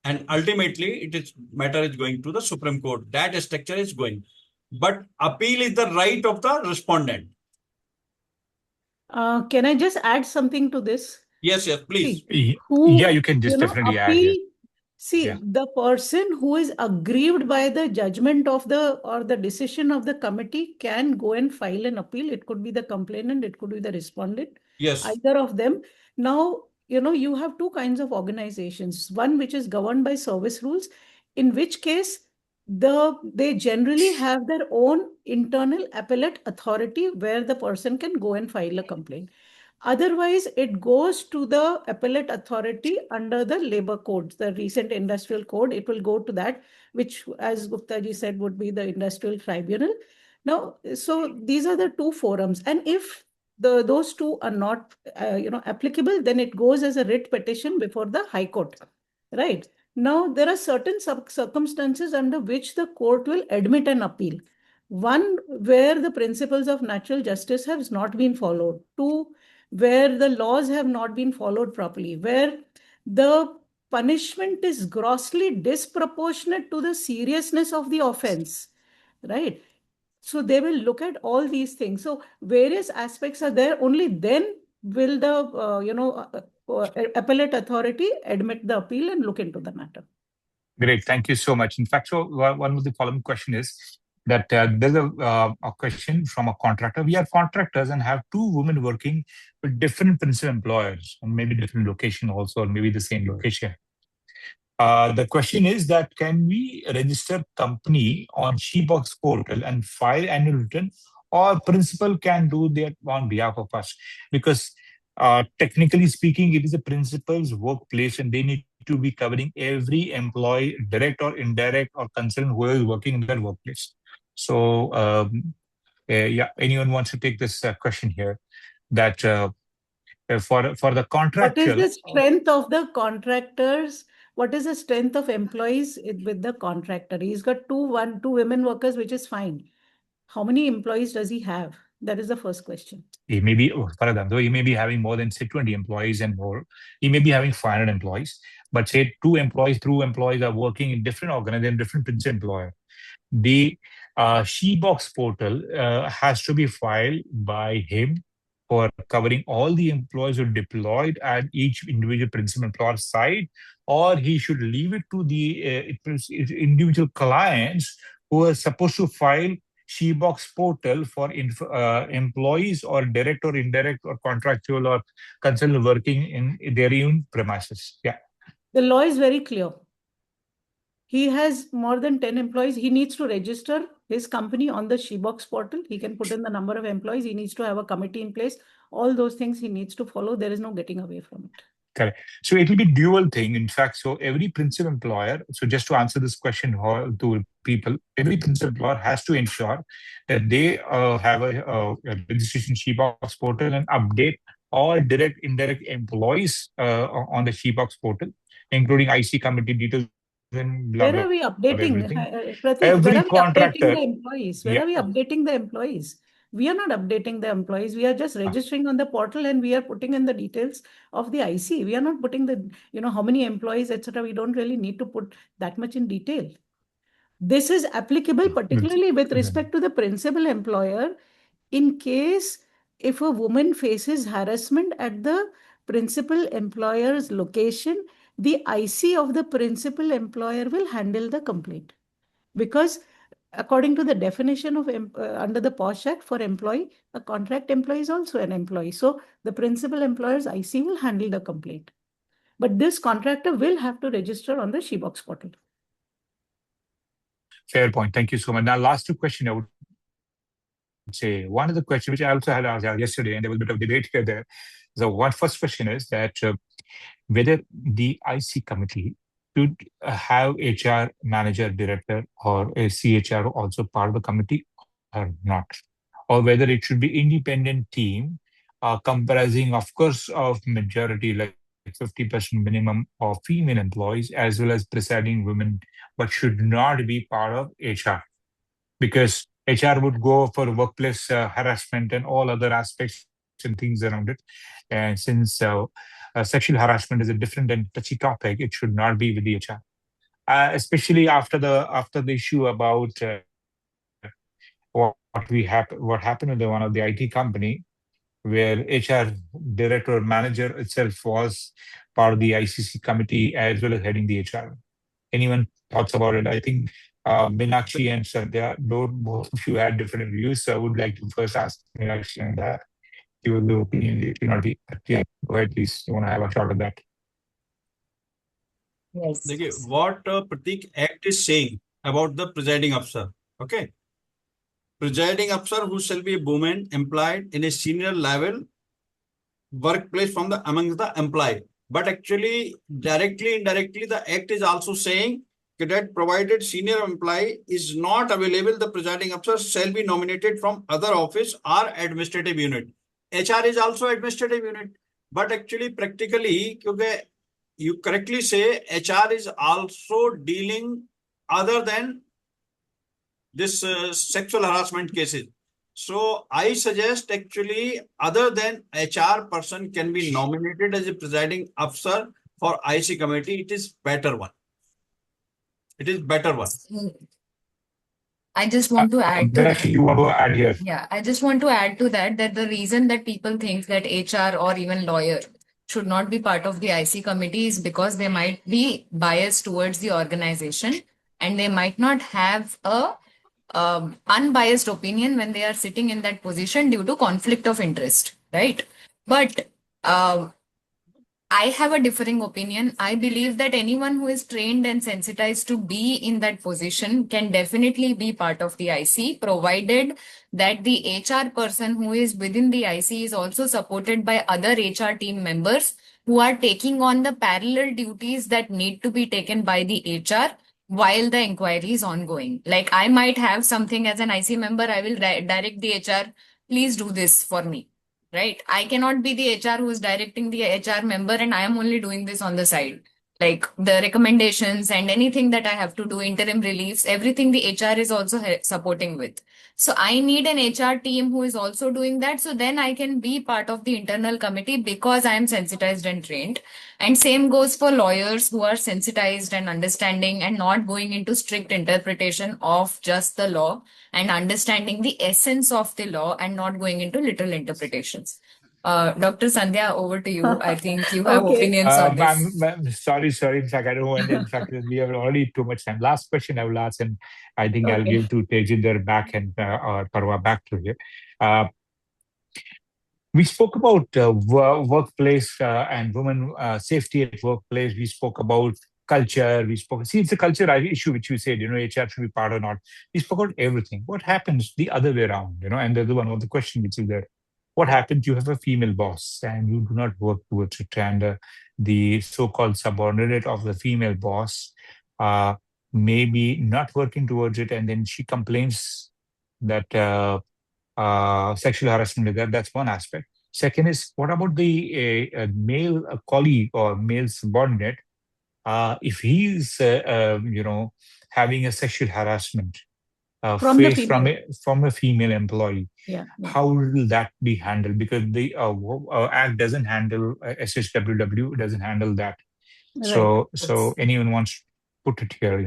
Speaker 4: And ultimately, matter is going to the Supreme Court. That structure is going. But appeal is the right of the respondent.
Speaker 6: Can I just add something to this?
Speaker 4: Yes, please.
Speaker 1: You can just definitely add.
Speaker 6: The person who is aggrieved by the judgment of the decision of the committee can go and file an appeal. It could be the complainant, it could be the respondent.
Speaker 4: Yes.
Speaker 6: Either of them. Now, you have two kinds of organizations. One which is governed by service rules, in which case they generally have their own internal appellate authority where the person can go and file a complaint. Otherwise, it goes to the appellate authority under the labor codes, the recent industrial code. It will go to that, which, as Gupta ji said, would be the industrial tribunal. Now, so these are the two forums. And if those two are not applicable, then it goes as a writ petition before the High Court. Right. Now, there are certain circumstances under which the court will admit an appeal. One, where the principles of natural justice have not been followed. Two, where the laws have not been followed properly, where the punishment is grossly disproportionate to the seriousness of the offense, right? So they will look at all these things. So various aspects are there. Only then will the appellate authority admit the appeal and look into the matter.
Speaker 1: Great, thank you so much. In fact, so one of the following question is that there's a question from a contractor. We are contractors and have two women working with different principal employers, and maybe different location also, or maybe the same location. The question is that can we register company on SheBox portal and file annual return, or principal can do that on behalf of us? Because technically speaking, it is a principal's workplace and they need to be covering every employee, direct or indirect or concerned, who is working in their workplace. So Yeah, anyone wants to take this question here? That for the
Speaker 6: What is
Speaker 1: contractual,
Speaker 6: the strength of the contractors? What is the strength of employees with the contractor? He's got two women workers, which is fine. How many employees does he have? That is the first question.
Speaker 1: he may be, for example, he may be having more than say 20 employees and more. He may be having 500 employees, but say two employees are working in different organizations, different principal employer. The She-Box portal has to be filed by him for covering all the employees who are deployed at each individual principal employer site, or he should leave it to the individual clients who are supposed to file She-Box portal for employees or direct or indirect or contractual or consultant working in their own premises. Yeah.
Speaker 6: The law is very clear. He has more than 10 employees. He needs to register his company on the She-Box portal. He can put in the number of employees. He needs to have a committee in place. All those things he needs to follow. There is no getting away from it.
Speaker 1: Correct. So it will be dual thing. In fact, so every principal employer, so just to answer this question to people, every principal employer has to ensure that they have a registration She-Box portal and update all direct, indirect employees on the She-Box portal, including IC committee details and blah,
Speaker 6: Where
Speaker 1: blah,
Speaker 6: are we updating? Pratik,
Speaker 1: every
Speaker 6: where are we
Speaker 1: contractor.
Speaker 6: updating the employees? Where are we updating the employees? We are not updating the employees. We are just registering on the portal and we are putting in the details of the IC. We are not putting the, how many employees, etc. We don't really need to put that much in detail. This is applicable particularly with respect to the principal employer in case if a woman faces harassment at the principal employer's location, the IC of the principal employer will handle the complaint. Because according to the definition of under the POSH Act for employee, a contract employee is also an employee. So the principal employer's IC will handle the complaint. But this contractor will have to register on the She-Box portal.
Speaker 1: Fair point. Thank you so much. Now, last two questions I would say. One of the questions which I also had asked yesterday, and there was a bit of debate here there. So one first question is that whether the IC committee should have HR manager, director, or a CHR also part of the committee or not, or whether it should be independent team comprising, of course, of majority like 50% minimum of female employees as well as presiding women, but should not be part of HR, because HR would go for workplace harassment and all other aspects and things around it. And since sexual harassment is a different and touchy topic, it should not be with the HR, especially after the issue about what happened with one of the IT company, where HR director or manager itself was part of the ICC committee as well as heading the HR. Anyone thoughts about it? I think Meenakshi and Sandhya, both of you had different views. So I would like to first ask Meenakshi and give the opinion. It should not be. Yeah, go ahead, please. You want to have a shot at that?
Speaker 5: Yes.
Speaker 4: What Pratik Act is saying about the presiding officer. Okay. Presiding officer who shall be a woman employed in a senior level workplace from amongst the employee. But actually, directly, indirectly, the Act is also saying that provided senior employee is not available, the presiding officer shall be nominated from other office or administrative unit. HR is also administrative unit. But actually, practically, you correctly say HR is also dealing other than this sexual harassment cases. So I suggest actually other than HR person can be nominated as a presiding officer for IC committee. It is better one. It is better one.
Speaker 5: I just want to add to that.
Speaker 1: You want to add here?
Speaker 5: Yeah, I just want to add to that the reason that people think that HR or even lawyer should not be part of the IC committee is because they might be biased towards the organization and they might not have a unbiased opinion when they are sitting in that position due to conflict of interest, right? But I have a differing opinion. I believe that anyone who is trained and sensitized to be in that position can definitely be part of the IC, provided that the HR person who is within the IC is also supported by other HR team members who are taking on the parallel duties that need to be taken by the HR while the inquiry is ongoing. Like I might have something as an IC member, I will direct the HR, please do this for me, right? I cannot be the HR who is directing the HR member and I am only doing this on the side. Like the recommendations and anything that I have to do, interim reliefs, everything the HR is also supporting with. So I need an HR team who is also doing that. So then I can be part of the internal committee because I am sensitized and trained. And same goes for lawyers who are sensitized and understanding and not going into strict interpretation of just the law and understanding the essence of the law and not going into literal interpretations. Dr. Sandhya, over to you. I think you have
Speaker 6: Okay.
Speaker 5: opinions on this.
Speaker 1: Sorry. In fact, I don't want. In fact, we have already too much time. Last question I will ask, and I think I'll
Speaker 6: Okay.
Speaker 1: give to Tejinder back and or Parwa back to you. We spoke about workplace and women safety at workplace. We spoke about culture. We spoke. See, it's a culture issue which you said. HR should be part or not. We spoke about everything. What happens the other way around? And the other one of the question which is there. What happens? You have a female boss and you do not work towards it, and the so-called subordinate of the female boss maybe not working towards it, and then she complains that. Sexual harassment is there. That's one aspect. Second is, what about the male colleague or male subordinate? If he's, having a sexual harassment
Speaker 6: From the
Speaker 1: faced
Speaker 6: female.
Speaker 1: from a female employee,
Speaker 6: Yeah.
Speaker 1: how will that be handled? Because the Act doesn't handle SHWW, doesn't handle that.
Speaker 6: Right.
Speaker 1: So anyone wants to put it here,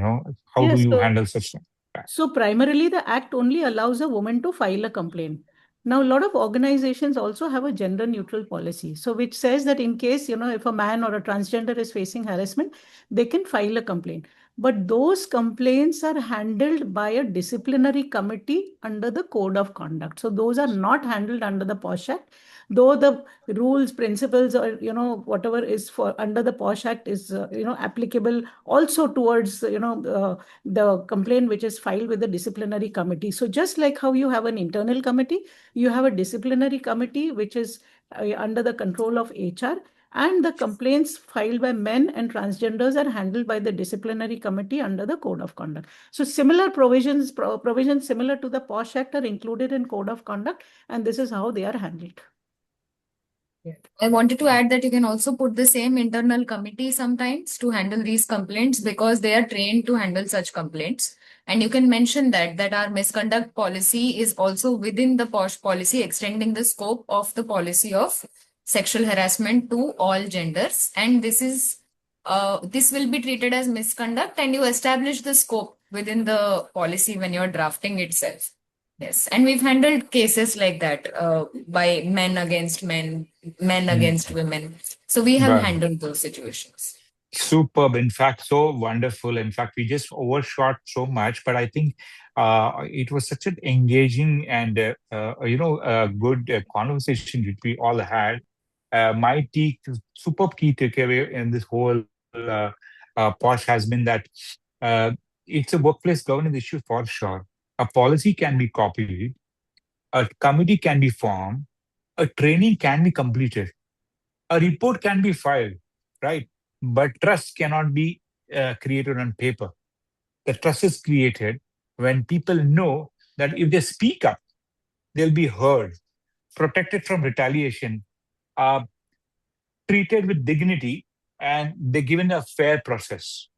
Speaker 1: how
Speaker 6: Yeah,
Speaker 1: do you
Speaker 6: so
Speaker 1: handle such thing?
Speaker 6: So primarily, the act only allows a woman to file a complaint. Now, a lot of organizations also have a gender neutral policy. So which says that in case, if a man or a transgender is facing harassment, they can file a complaint. But those complaints are handled by a disciplinary committee under the code of conduct. So those are not handled under the POSH Act, though the rules, principles, or, whatever is for under the POSH Act is, applicable also towards, the complaint which is filed with the disciplinary committee. So just like how you have an internal committee, you have a disciplinary committee which is under the control of HR, and the complaints filed by men and transgenders are handled by the disciplinary committee under the code of conduct. So similar provisions similar to the POSH Act are included in code of conduct, and this is how they are handled.
Speaker 5: I wanted to add that you can also put the same internal committee sometimes to handle these complaints because they are trained to handle such complaints. And you can mention that our misconduct policy is also within the POSH policy, extending the scope of the policy of sexual harassment to all genders. And this will be treated as misconduct, and you establish the scope within the policy when you're drafting itself. Yes, and we've handled cases like that by men against men, men against women. So we have
Speaker 1: Right.
Speaker 5: handled those situations.
Speaker 1: Superb. In fact, so wonderful. In fact, we just overshot so much, but I think it was such an engaging and good conversation which we all had. My superb key takeaway in this whole POSH has been that uh, it's a workplace governance issue for sure. A policy can be copied, a committee can be formed, a training can be completed, a report can be filed, right? But trust cannot be created on paper. The trust is created when people know that if they speak up, they'll be heard, protected from retaliation, uh, treated with dignity, and they're given a fair process.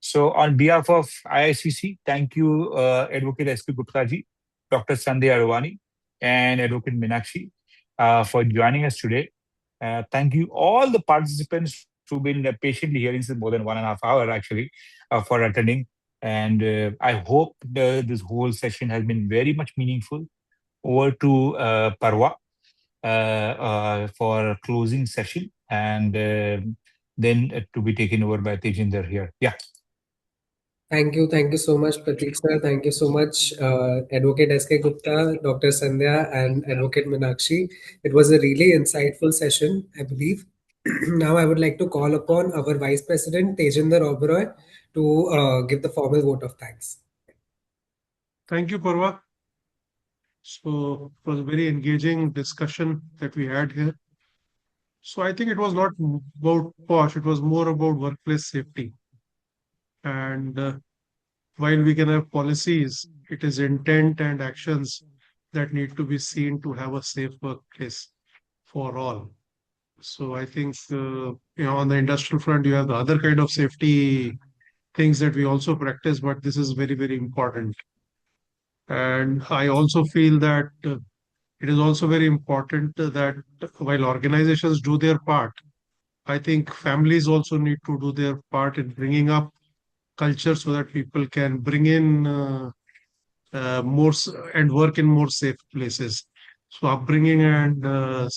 Speaker 1: So, on behalf of IACC, thank you, Advocate S.P. Gupta ji, Dr. Sandhya Advani, and Advocate Meenakshi for joining us today. Thank you, all the participants who've been patiently hearing this more than 1.5 hours actually for attending. And I hope this whole session has been very much meaningful. Over to Parwa for closing session, and then to be taken over by Tejinder here. Yeah.
Speaker 2: Thank you so much, Pratik sir. Thank you so much, Advocate S.K. Gupta, Dr. Sandhya, and Advocate Meenakshi. It was a really insightful session, I believe. Now, I would like to call upon our Vice President, Tejinder Oberoi, to give the formal vote of thanks.
Speaker 3: Thank you, Parva. So it was a very engaging discussion that we had here. So I think it was not about POSH, it was more about workplace safety. And while we can have policies, it is intent and actions that need to be seen to have a safe workplace for all. So I think, on the industrial front, you have the other kind of safety things that we also practice, but this is very, very important. And I also feel that it is also very important that while organizations do their part, I think families also need to do their part in bringing up culture so that people can bring in and work in more safe places. So upbringing and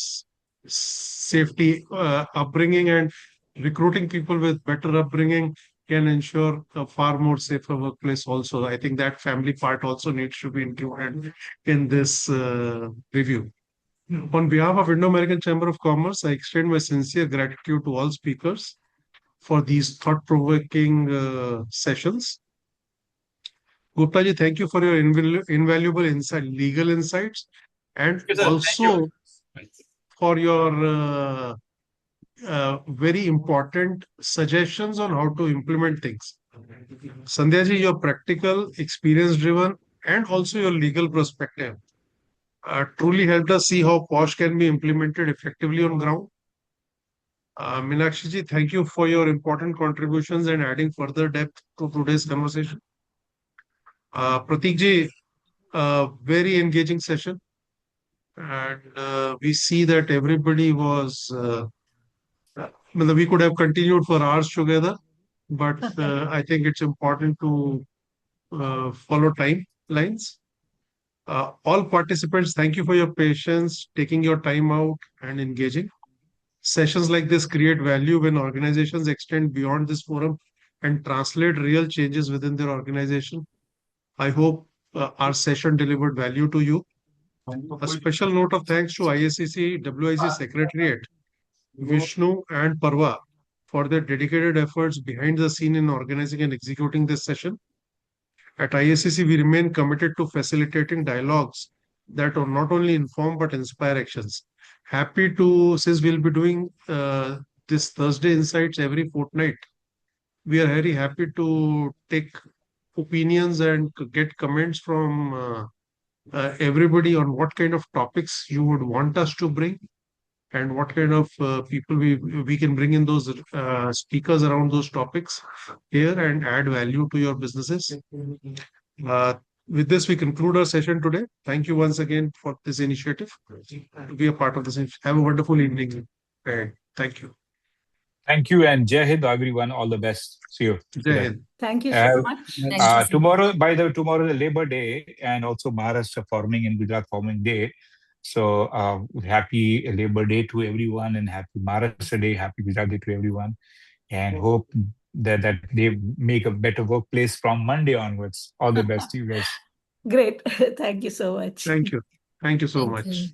Speaker 3: safety, upbringing and recruiting people with better upbringing can ensure a far more safer workplace also. I think that family part also needs to be included in this review. On behalf of Indo-American Chamber of Commerce, I extend my sincere gratitude to all speakers for these thought-provoking sessions. Gupta ji, thank you for your invaluable legal insights, and also for your very important suggestions on how to implement things. Sandhya ji, your practical, experience-driven, and also your legal perspective truly helped us see how POSH can be implemented effectively on ground. Meenakshi ji, thank you for your important contributions and adding further depth to today's conversation. Pratik ji, very engaging session. And we see that everybody was, we could have continued for hours together, but I think it's important to follow timelines. All participants, thank you for your patience, taking your time out and engaging. Sessions like this create value when organizations extend beyond this forum and translate real changes within their organization. I hope our session delivered value to you. A special note of thanks to IACC WIC Secretariat, Vishnu and Parva for their dedicated efforts behind the scene in organizing and executing this session. At IACC, we remain committed to facilitating dialogues that are not only inform but inspire actions. Since we'll be doing this Thursday Insights every fortnight, we are very happy to take opinions and get comments from everybody on what kind of topics you would want us to bring and what kind of people we can bring in those speakers around those topics here and add value to your businesses. With this, we conclude our session today. Thank you once again for this initiative to be a part of this. Have a wonderful evening. Thank you.
Speaker 1: Thank you, and Jai Hind, everyone. All the best. See you.
Speaker 3: Jai Hind.
Speaker 6: Thank you so much.
Speaker 1: Tomorrow, tomorrow the Labor Day and also Maharashtra Farming and Gujarat Farming Day. So happy Labor Day to everyone and happy Maharashtra Day, happy Gujarat Day to everyone. And hope that they make a better workplace from Monday onwards. All the best to you guys.
Speaker 6: Great. Thank you so much.
Speaker 3: Thank you. Thank you so much.